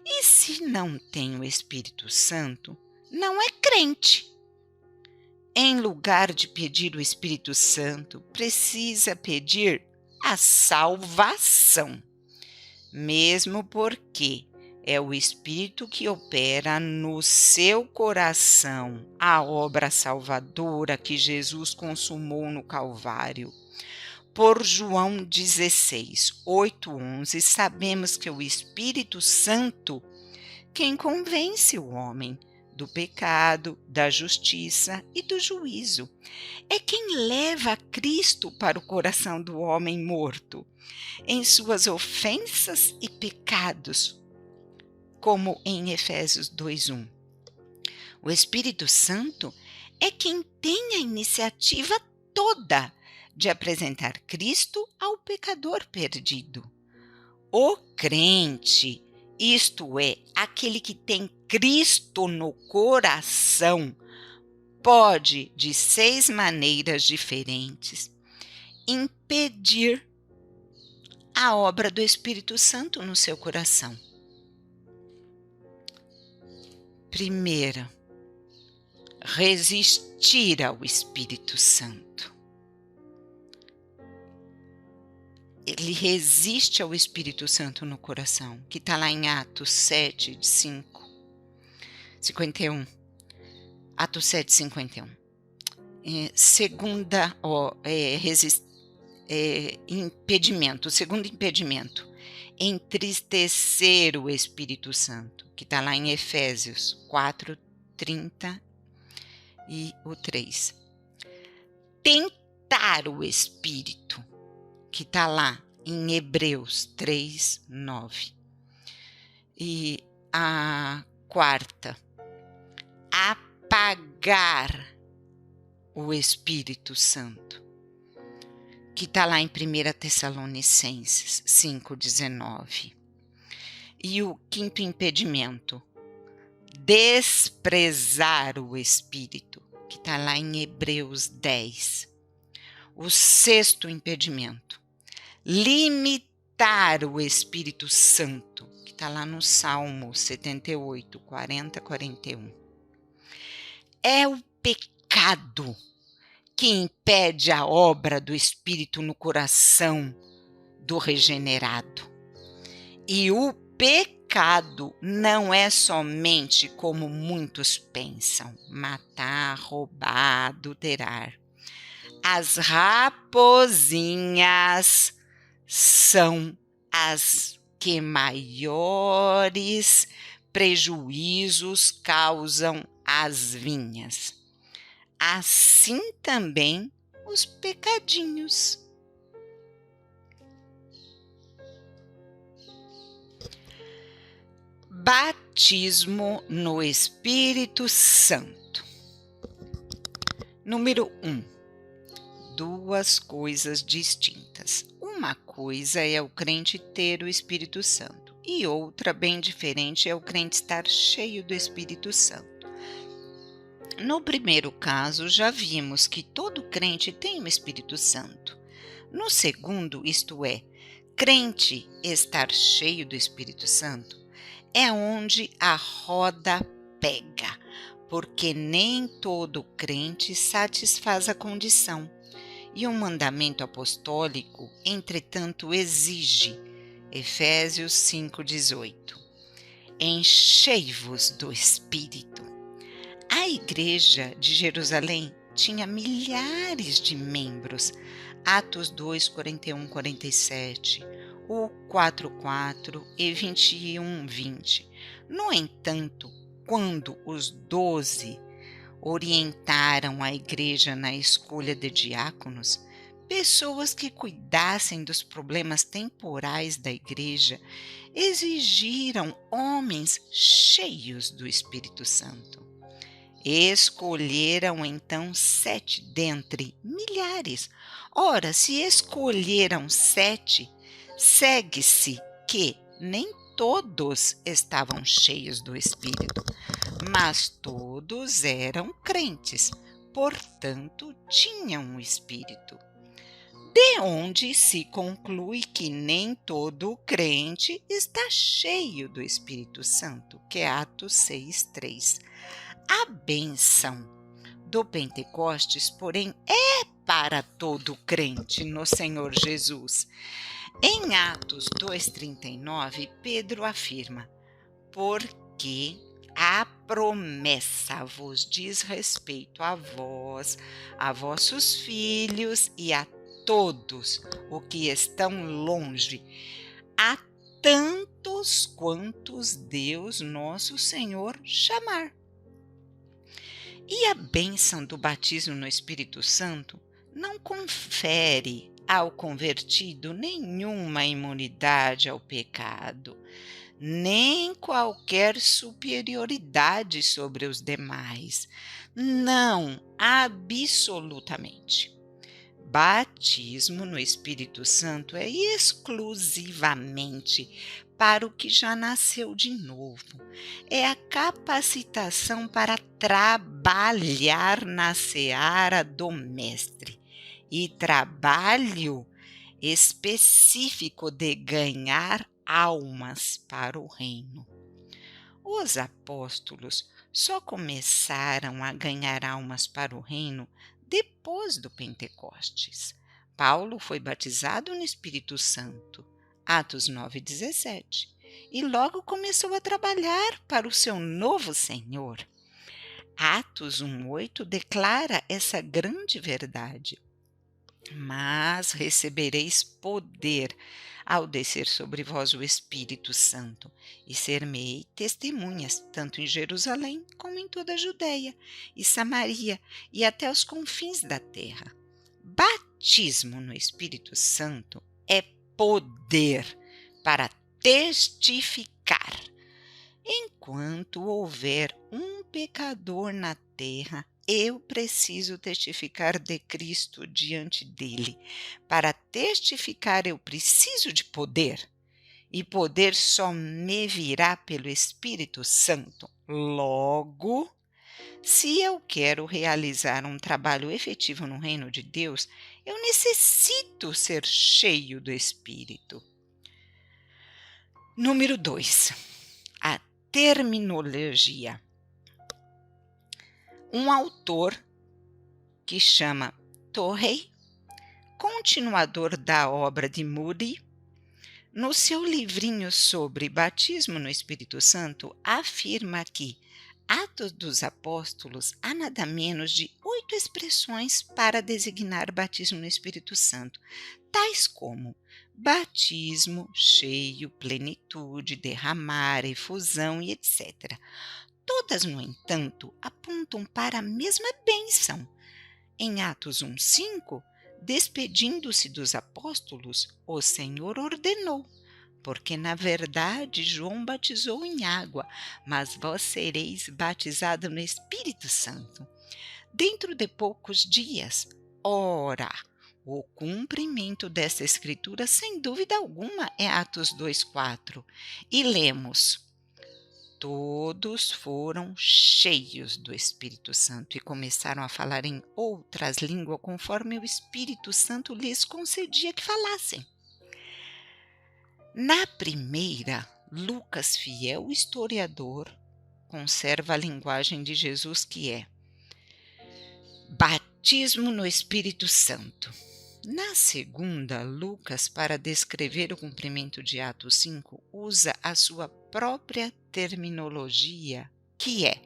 E se não tem o Espírito Santo, não é crente. Em lugar de pedir o Espírito Santo, precisa pedir a salvação, mesmo porque é o Espírito que opera no seu coração a obra salvadora que Jesus consumou no Calvário. Por João 16, 8-11, sabemos que o Espírito Santo quem convence o homem do pecado, da justiça e do juízo. É quem leva Cristo para o coração do homem morto, em suas ofensas e pecados, como em Efésios 2:1. O Espírito Santo é quem tem a iniciativa toda de apresentar Cristo ao pecador perdido. O crente, isto é, aquele que tem Cristo no coração, pode, de 6 maneiras diferentes, impedir a obra do Espírito Santo no seu coração. Primeiro, resistir ao Espírito Santo. Ele resiste ao Espírito Santo no coração, que está lá em Atos 7, 51. Atos 7, 51. Impedimento. O segundo impedimento, entristecer o Espírito Santo, que está lá em Efésios 4, 30 e o 3. Tentar o Espírito, que está lá em Hebreus 3, 9. E a quarta, apagar o Espírito Santo, que está lá em 1 Tessalonicenses 5,19. E o quinto impedimento, desprezar o Espírito, que está lá em Hebreus 10. O sexto impedimento, limitar o Espírito Santo, que está lá no Salmo 78, 40, 41. É o pecado que impede a obra do Espírito no coração do regenerado. E o pecado não é somente como muitos pensam, matar, roubar, adulterar. As raposinhas são as que maiores prejuízos causam às vinhas. Assim também os pecadinhos. Batismo no Espírito Santo. Número 1. Duas coisas distintas. Uma coisa é o crente ter o Espírito Santo e outra, bem diferente, é o crente estar cheio do Espírito Santo. No primeiro caso, já vimos que todo crente tem o Espírito Santo. No segundo, isto é, crente estar cheio do Espírito Santo, é onde a roda pega, porque nem todo crente satisfaz a condição. E o mandamento apostólico, entretanto, exige, Efésios 5,18, enchei-vos do Espírito. A igreja de Jerusalém tinha milhares de membros, Atos 2, 41, 47, o 4:4 e 21, 20. No entanto, quando os 12 orientaram a igreja na escolha de diáconos, pessoas que cuidassem dos problemas temporais da igreja, exigiram homens cheios do Espírito Santo. Escolheram então 7 dentre milhares. Ora, se escolheram 7, segue-se que nem todos estavam cheios do Espírito, mas todos eram crentes, portanto tinham o Espírito. De onde se conclui que nem todo crente está cheio do Espírito Santo, que é Atos 6:3. A bênção do Pentecostes, porém, é para todo crente no Senhor Jesus. Em Atos 2:39, Pedro afirma: porque a promessa vos diz respeito a vós, a vossos filhos e a todos os que estão longe, a tantos quantos Deus nosso Senhor chamar. E a bênção do batismo no Espírito Santo não confere ao convertido nenhuma imunidade ao pecado, nem qualquer superioridade sobre os demais. Não, absolutamente. Batismo no Espírito Santo é exclusivamente para o que já nasceu de novo. É a capacitação para trabalhar na seara do Mestre. E trabalho específico de ganhar almas para o reino. Os apóstolos só começaram a ganhar almas para o reino depois do Pentecostes. Paulo foi batizado no Espírito Santo, Atos 9:17, e logo começou a trabalhar para o seu novo Senhor. Atos 1:8 declara essa grande verdade. Mas recebereis poder ao descer sobre vós o Espírito Santo, e ser-me-ei testemunhas, tanto em Jerusalém como em toda a Judeia e Samaria e até os confins da terra. Batismo no Espírito Santo é poder para testificar. Enquanto houver um pecador na terra, eu preciso testificar de Cristo diante dele. Para testificar, eu preciso de poder. E poder só me virá pelo Espírito Santo. Logo, se eu quero realizar um trabalho efetivo no reino de Deus, eu necessito ser cheio do Espírito. Número 2. A terminologia. Um autor que chama Torrey, continuador da obra de Moody, no seu livrinho sobre batismo no Espírito Santo, afirma que Atos dos Apóstolos há nada menos de 8 expressões para designar batismo no Espírito Santo, tais como batismo, cheio, plenitude, derramar, efusão e etc. Todas, no entanto, apontam para a mesma bênção. Em Atos 1:5, despedindo-se dos apóstolos, o Senhor ordenou: porque na verdade João batizou em água, mas vós sereis batizados no Espírito Santo dentro de poucos dias. Ora, o cumprimento dessa escritura, sem dúvida alguma, é Atos 2:4. E lemos: todos foram cheios do Espírito Santo e começaram a falar em outras línguas, conforme o Espírito Santo lhes concedia que falassem. Na primeira, Lucas, fiel historiador, conserva a linguagem de Jesus, que é batismo no Espírito Santo. Na segunda, Lucas, para descrever o cumprimento de Atos 5, usa a sua própria terminologia, que é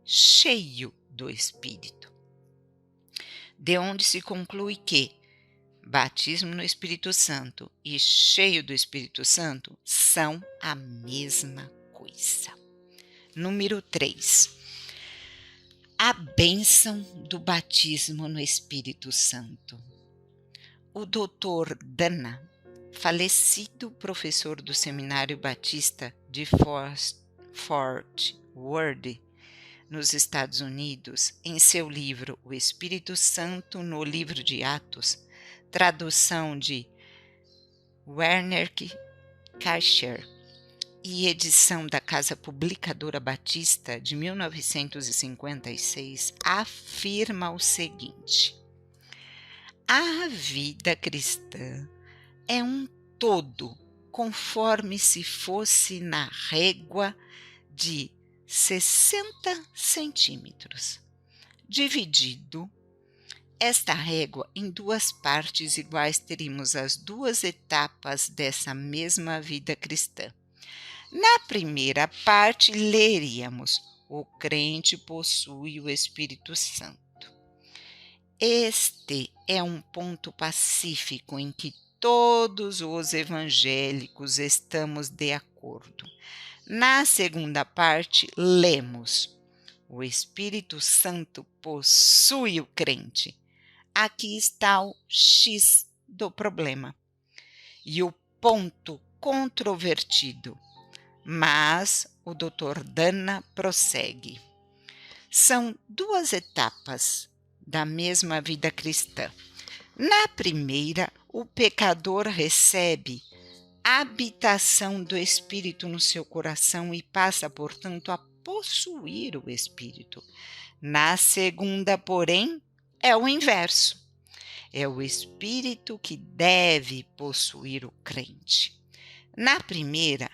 cheio do Espírito. De onde se conclui que batismo no Espírito Santo e cheio do Espírito Santo são a mesma coisa. Número 3. A bênção do batismo no Espírito Santo. O Dr. Dana, falecido professor do Seminário Batista de Fort Worth, nos Estados Unidos, em seu livro O Espírito Santo no Livro de Atos, tradução de Werner Kaiser e edição da Casa Publicadora Batista de 1956, afirma o seguinte: a vida cristã é um todo, conforme se fosse na régua de 60 centímetros, dividido esta régua em duas partes iguais, teríamos as duas etapas dessa mesma vida cristã. Na primeira parte, leríamos: o crente possui o Espírito Santo. Este é um ponto pacífico em que todos os evangélicos estamos de acordo. Na segunda parte, lemos: O Espírito Santo possui o crente. Aqui está o X do problema e o ponto controvertido. Mas o Dr. Dana prossegue. São duas etapas da mesma vida cristã. Na primeira, o pecador recebe a habitação do Espírito no seu coração e passa, portanto, a possuir o Espírito. Na segunda, porém, é o inverso. É o Espírito que deve possuir o crente. Na primeira,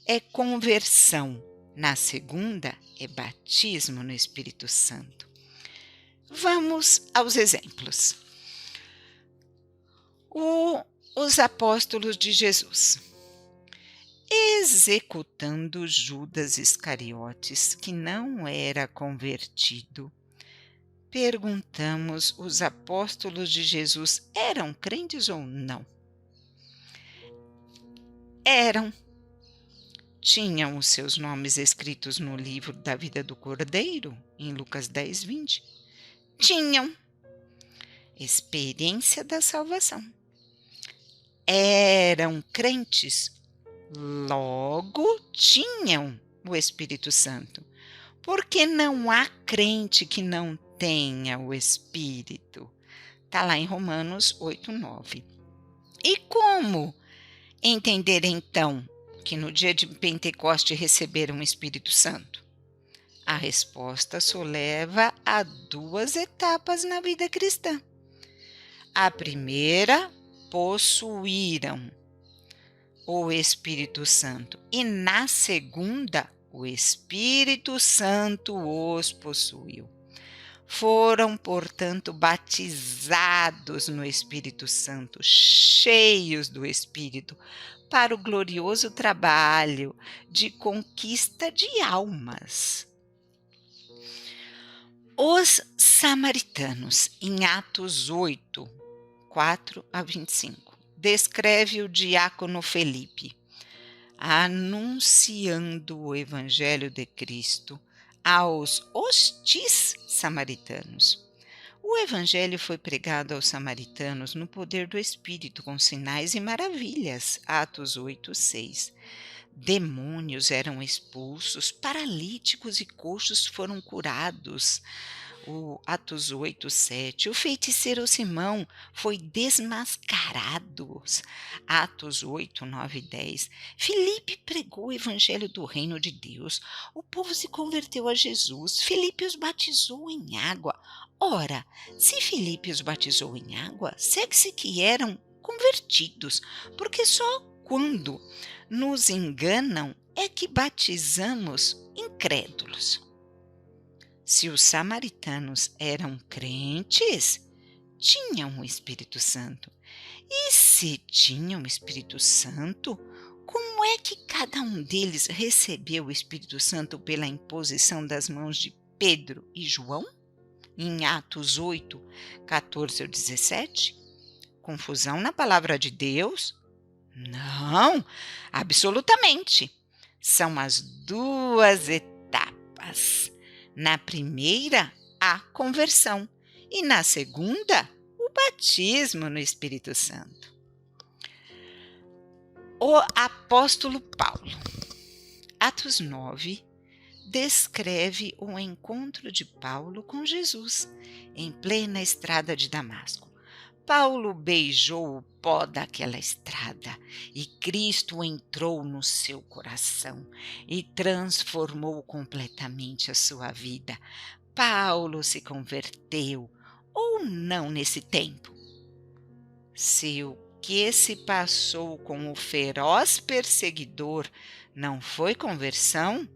é conversão. Na segunda, é batismo no Espírito Santo. Vamos aos exemplos. Os apóstolos de Jesus. Executando Judas Iscariotes, que não era convertido, perguntamos: os apóstolos de Jesus eram crentes ou não? Eram. Tinham os seus nomes escritos no livro da vida do Cordeiro, em Lucas 10, 20. Tinham experiência da salvação. Eram crentes, logo tinham o Espírito Santo. Porque não há crente que não tenha o Espírito. Está lá em Romanos 8, 9. E como entender então que no dia de Pentecoste receberam o Espírito Santo? A resposta só leva a duas etapas na vida cristã. A primeira, possuíram o Espírito Santo. E na segunda, o Espírito Santo os possuiu. Foram, portanto, batizados no Espírito Santo, cheios do Espírito, para o glorioso trabalho de conquista de almas. Os samaritanos, em Atos 8, 4 a 25, descreve o diácono Felipe anunciando o Evangelho de Cristo aos hostis samaritanos. O Evangelho foi pregado aos samaritanos no poder do Espírito, com sinais e maravilhas. Atos 8, 6. Demônios eram expulsos, paralíticos e coxos foram curados. Atos 8, 7. O feiticeiro Simão foi desmascarado. Atos 8, 9 e 10. Filipe pregou o evangelho do reino de Deus. O povo se converteu a Jesus. Filipe os batizou em água. Ora, se Filipe os batizou em água, segue-se que eram convertidos, porque só quando nos enganam é que batizamos incrédulos. Se os samaritanos eram crentes, tinham o Espírito Santo. E se tinham o Espírito Santo, como é que cada um deles recebeu o Espírito Santo pela imposição das mãos de Pedro e João? Em Atos 8, 14 ao 17? Confusão na palavra de Deus? Não, absolutamente. São as duas etapas. Na primeira, a conversão, e na segunda, o batismo no Espírito Santo. O apóstolo Paulo, Atos 9, descreve o encontro de Paulo com Jesus em plena estrada de Damasco. Paulo beijou o pó daquela estrada e Cristo entrou no seu coração e transformou completamente a sua vida. Paulo se converteu ou não nesse tempo? Se o que se passou com o feroz perseguidor não foi conversão,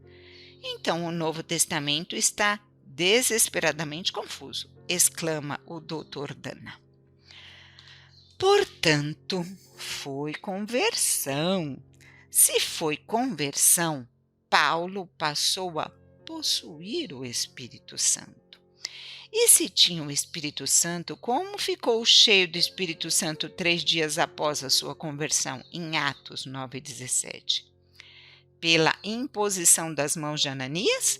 então o Novo Testamento está desesperadamente confuso, exclama o Dr. Dana. Portanto, foi conversão. Se foi conversão, Paulo passou a possuir o Espírito Santo. E se tinha o Espírito Santo, como ficou cheio do Espírito Santo 3 dias após a sua conversão, em Atos 9:17? Pela imposição das mãos de Ananias?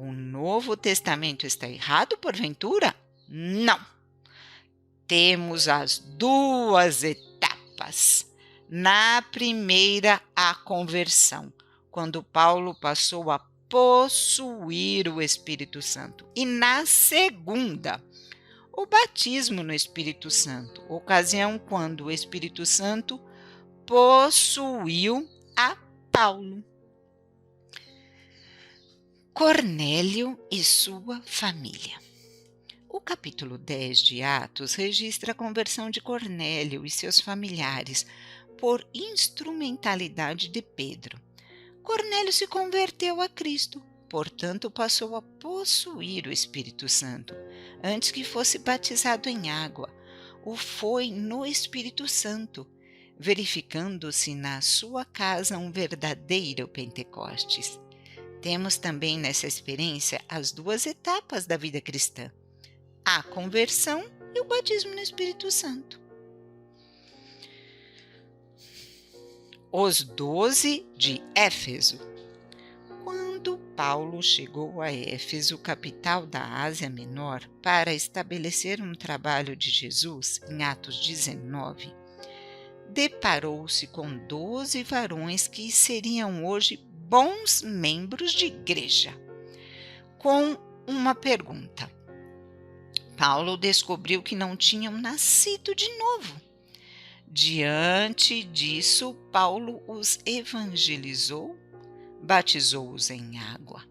O Novo Testamento está errado, porventura? Não. Temos as duas etapas. Na primeira, a conversão, quando Paulo passou a possuir o Espírito Santo. E na segunda, o batismo no Espírito Santo, ocasião quando o Espírito Santo possuiu a Paulo. Cornélio e sua família. O capítulo 10 de Atos registra a conversão de Cornélio e seus familiares por instrumentalidade de Pedro. Cornélio se converteu a Cristo, portanto passou a possuir o Espírito Santo. Antes que fosse batizado em água, o foi no Espírito Santo, verificando-se na sua casa um verdadeiro Pentecostes. Temos também nessa experiência as duas etapas da vida cristã: a conversão e o batismo no Espírito Santo. Os 12 de Éfeso. Quando Paulo chegou a Éfeso, capital da Ásia Menor, para estabelecer um trabalho de Jesus, em Atos 19, deparou-se com 12 varões que seriam hoje bons membros de igreja, com uma pergunta. Paulo descobriu que não tinham nascido de novo. Diante disso, Paulo os evangelizou, batizou-os em água.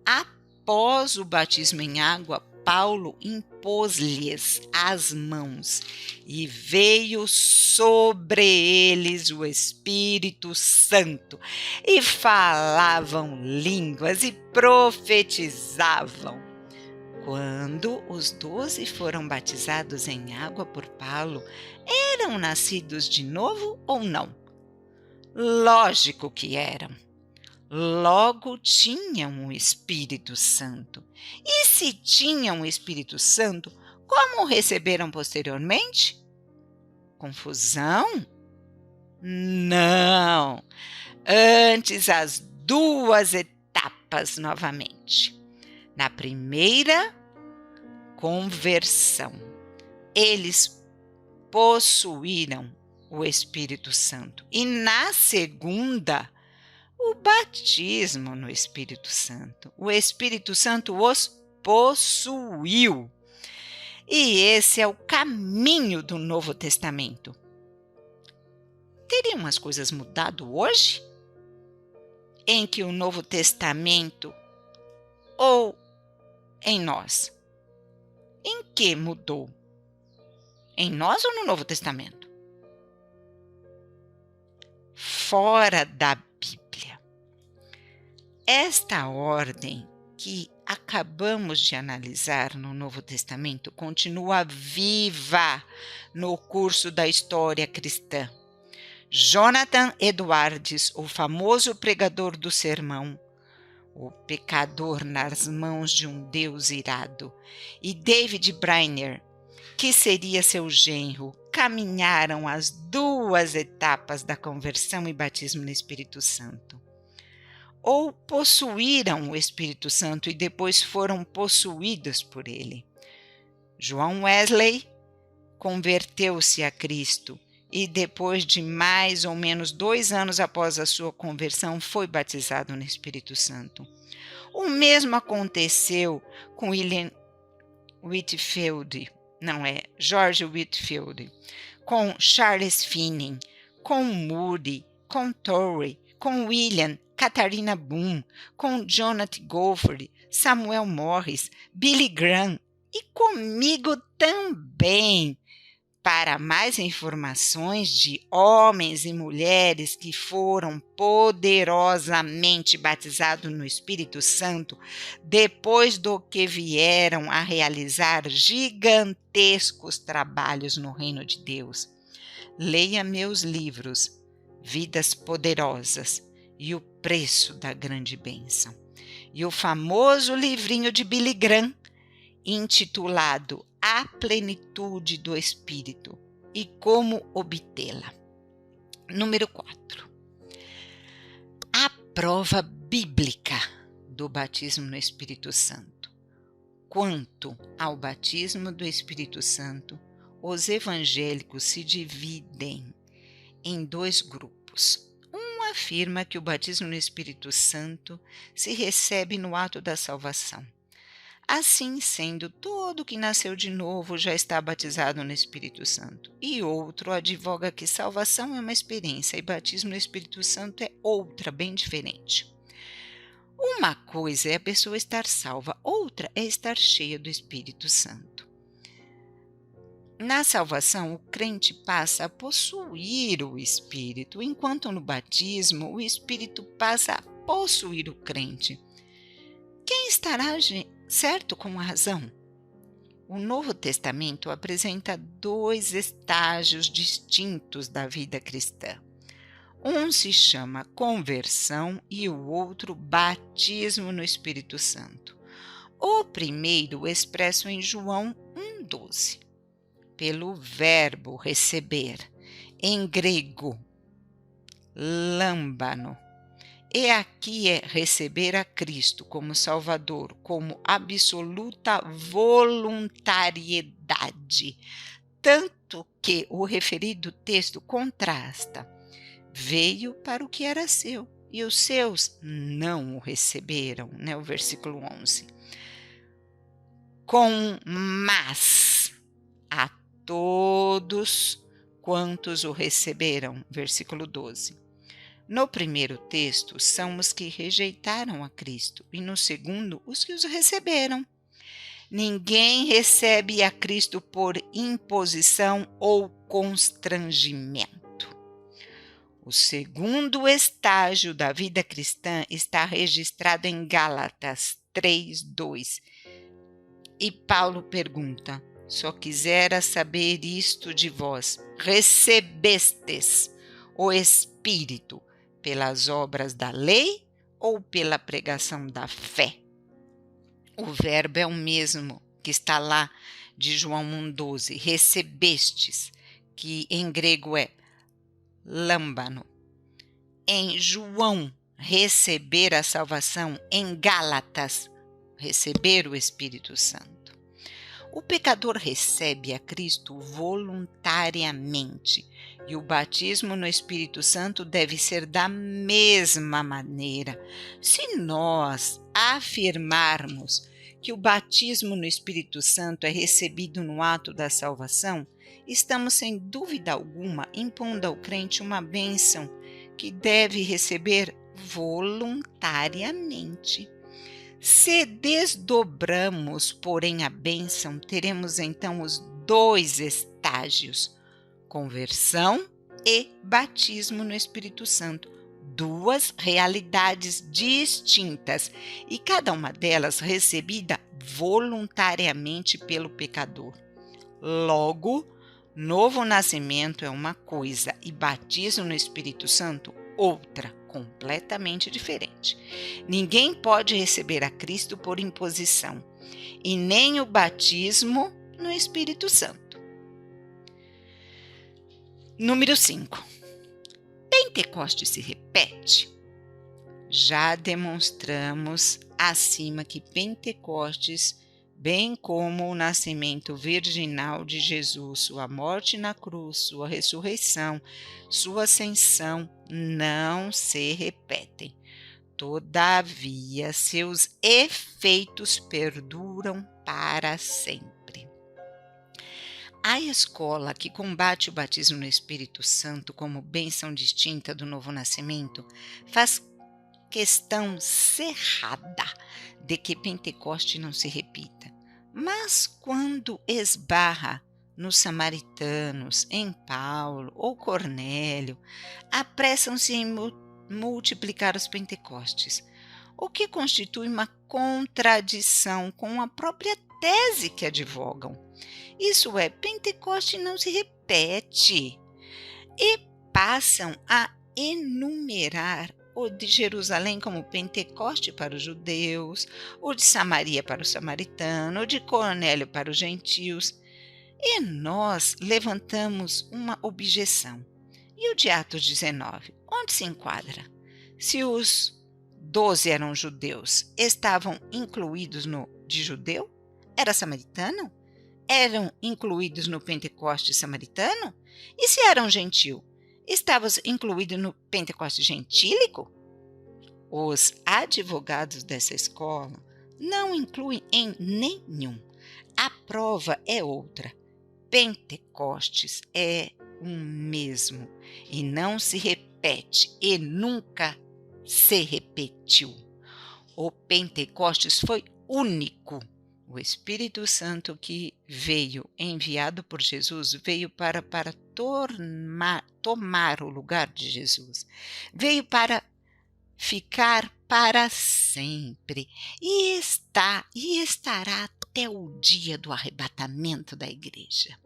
Após o batismo em água, Paulo impôs-lhes as mãos e veio sobre eles o Espírito Santo e falavam línguas e profetizavam. Quando os 12 foram batizados em água por Paulo, eram nascidos de novo ou não? Lógico que eram. Logo tinham o Espírito Santo. E se tinham o Espírito Santo, como o receberam posteriormente? Confusão? Não. Antes, as duas etapas novamente. Na primeira, conversão. Eles possuíram o Espírito Santo. E na segunda, o batismo no Espírito Santo. O Espírito Santo os possuiu. E esse é o caminho do Novo Testamento. Teriam as coisas mudado hoje? Em que o Novo Testamento ou em nós? Em que mudou? Em nós ou no Novo Testamento? Fora da Bíblia. Esta ordem que acabamos de analisar no Novo Testamento continua viva no curso da história cristã. Jonathan Edwards, o famoso pregador do sermão, o pecador nas mãos de um Deus irado, e David Brainerd, que seria seu genro, caminharam as duas etapas da conversão e batismo no Espírito Santo. Ou possuíram o Espírito Santo e depois foram possuídos por ele. João Wesley converteu-se a Cristo e depois de mais ou menos 2 anos após a sua conversão foi batizado no Espírito Santo. O mesmo aconteceu com George Whitefield, com Charles Finney, com Moody, com Torrey, com William Catarina Boone, com Jonathan Gofford, Samuel Morris, Billy Graham e comigo também. Para mais informações de homens e mulheres que foram poderosamente batizados no Espírito Santo depois do que vieram a realizar gigantescos trabalhos no reino de Deus, leia meus livros Vidas Poderosas e O Preço da Grande Bênção, e o famoso livrinho de Billy Graham, intitulado A Plenitude do Espírito e Como Obtê-la. Número 4. A prova bíblica do batismo no Espírito Santo. Quanto ao batismo do Espírito Santo, os evangélicos se dividem em dois grupos. Um afirma que o batismo no Espírito Santo se recebe no ato da salvação. Assim sendo, todo que nasceu de novo já está batizado no Espírito Santo. E outro advoga que salvação é uma experiência e batismo no Espírito Santo é outra, bem diferente. Uma coisa é a pessoa estar salva, outra é estar cheia do Espírito Santo. Na salvação, o crente passa a possuir o Espírito, enquanto no batismo, o Espírito passa a possuir o crente. Quem estará certo com a razão? O Novo Testamento apresenta dois estágios distintos da vida cristã. Um se chama conversão e o outro batismo no Espírito Santo. O primeiro expresso em João 1,12, pelo verbo receber, em grego, lambano. E aqui é receber a Cristo como Salvador, como absoluta voluntariedade, tanto que o referido texto contrasta. Veio para o que era seu, e os seus não o receberam, o versículo 11. Mas a todos quantos o receberam, versículo 12. No primeiro texto, são os que rejeitaram a Cristo, e no segundo, os que os receberam. Ninguém recebe a Cristo por imposição ou constrangimento. O segundo estágio da vida cristã está registrado em Gálatas 3:2. E Paulo pergunta: só quisera saber isto de vós, recebestes o Espírito pelas obras da lei ou pela pregação da fé? O verbo é o mesmo que está lá de João 1,12, recebestes, que em grego é lambano. Em João, receber a salvação. Em Gálatas, receber o Espírito Santo. O pecador recebe a Cristo voluntariamente e o batismo no Espírito Santo deve ser da mesma maneira. Se nós afirmarmos que o batismo no Espírito Santo é recebido no ato da salvação, estamos sem dúvida alguma impondo ao crente uma bênção que deve receber voluntariamente. Se desdobramos, porém, a bênção, teremos então os dois estágios, conversão e batismo no Espírito Santo, duas realidades distintas e cada uma delas recebida voluntariamente pelo pecador. Logo, novo nascimento é uma coisa e batismo no Espírito Santo outra, completamente diferente. Ninguém pode receber a Cristo por imposição, e nem o batismo no Espírito Santo. Número 5. Pentecostes se repete? Já demonstramos acima que Pentecostes, bem como o nascimento virginal de Jesus, sua morte na cruz, sua ressurreição, sua ascensão, não se repetem. Todavia, seus efeitos perduram para sempre. A escola que combate o batismo no Espírito Santo como bênção distinta do novo nascimento faz questão cerrada de que Pentecoste não se repita. Mas quando esbarra nos samaritanos, em Paulo ou Cornélio, apressam-se em multiplicar os Pentecostes, o que constitui uma contradição com a própria tese que advogam. Isso é, Pentecoste não se repete, e passam a enumerar o de Jerusalém como Pentecoste para os judeus, o de Samaria para o samaritano, o de Cornélio para os gentios. E nós levantamos uma objeção. E o de Atos 19, onde se enquadra? Se os 12 eram judeus, estavam incluídos no de judeu? Era samaritano? Eram incluídos no Pentecoste samaritano? E se eram gentil, estavam incluídos no Pentecoste gentílico? Os advogados dessa escola não incluem em nenhum. A prova é outra. Pentecostes é o mesmo e não se repete e nunca se repetiu. O Pentecostes foi único. O Espírito Santo que veio, enviado por Jesus, veio para tomar o lugar de Jesus. Veio para ficar para sempre e estará até o dia do arrebatamento da igreja.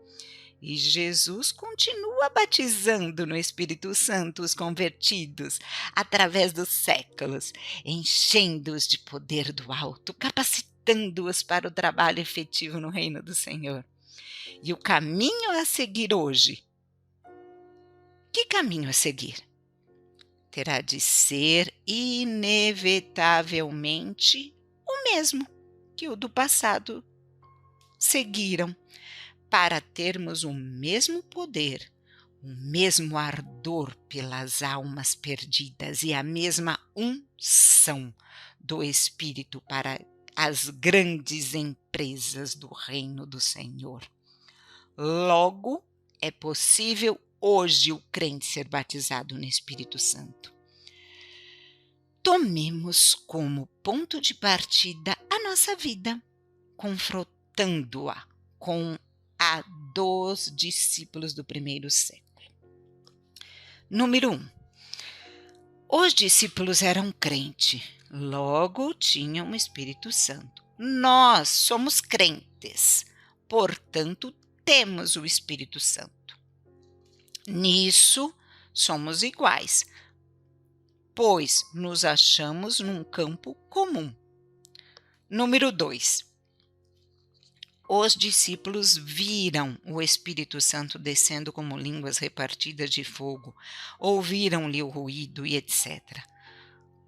E Jesus continua batizando no Espírito Santo os convertidos através dos séculos, enchendo-os de poder do alto, capacitando-os para o trabalho efetivo no reino do Senhor. E o caminho a seguir hoje? Que caminho a seguir? Terá de ser inevitavelmente o mesmo que o do passado seguiram, para termos o mesmo poder, o mesmo ardor pelas almas perdidas e a mesma unção do Espírito para as grandes empresas do reino do Senhor. Logo, é possível hoje o crente ser batizado no Espírito Santo. Tomemos como ponto de partida a nossa vida, confrontando-a com a dos discípulos do primeiro século. Número 1. Os discípulos eram crentes, logo tinham o Espírito Santo. Nós somos crentes, portanto temos o Espírito Santo. Nisso somos iguais, pois nos achamos num campo comum. Número 2. Os discípulos viram o Espírito Santo descendo como línguas repartidas de fogo, ouviram-lhe o ruído e etc.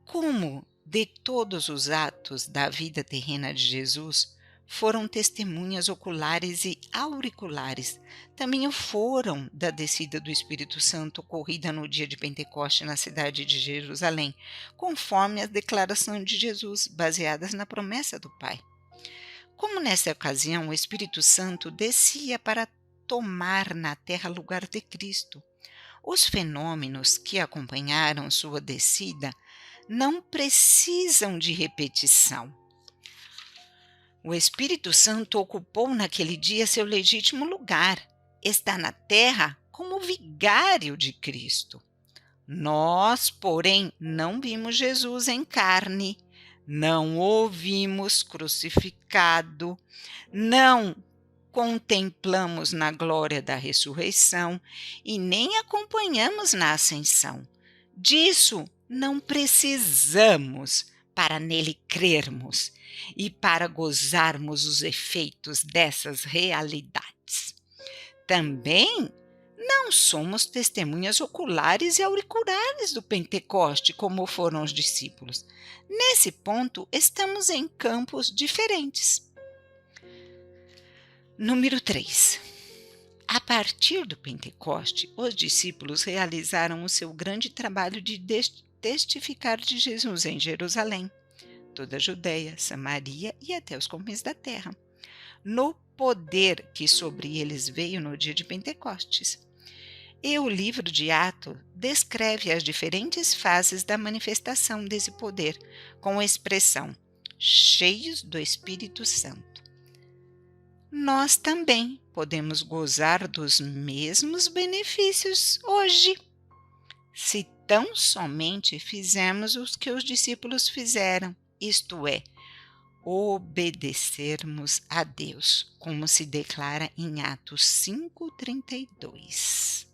Como de todos os atos da vida terrena de Jesus, foram testemunhas oculares e auriculares, também o foram da descida do Espírito Santo ocorrida no dia de Pentecoste na cidade de Jerusalém, conforme as declarações de Jesus, baseadas na promessa do Pai. Como nessa ocasião o Espírito Santo descia para tomar na terra lugar de Cristo, os fenômenos que acompanharam sua descida não precisam de repetição. O Espírito Santo ocupou naquele dia seu legítimo lugar, está na terra como vigário de Cristo. Nós, porém, não vimos Jesus em carne, não o vimos crucificado, não contemplamos na glória da ressurreição e nem acompanhamos na ascensão. Disso não precisamos para nele crermos e para gozarmos os efeitos dessas realidades. Também não somos testemunhas oculares e auriculares do Pentecoste, como foram os discípulos. Nesse ponto, estamos em campos diferentes. Número 3. A partir do Pentecoste, os discípulos realizaram o seu grande trabalho de testificar de Jesus em Jerusalém, toda a Judeia, Samaria e até os confins da terra, no poder que sobre eles veio no dia de Pentecostes. E o livro de Atos descreve as diferentes fases da manifestação desse poder, com a expressão cheios do Espírito Santo. Nós também podemos gozar dos mesmos benefícios hoje, se tão somente fizermos o que os discípulos fizeram, isto é, obedecermos a Deus, como se declara em Atos 5:32.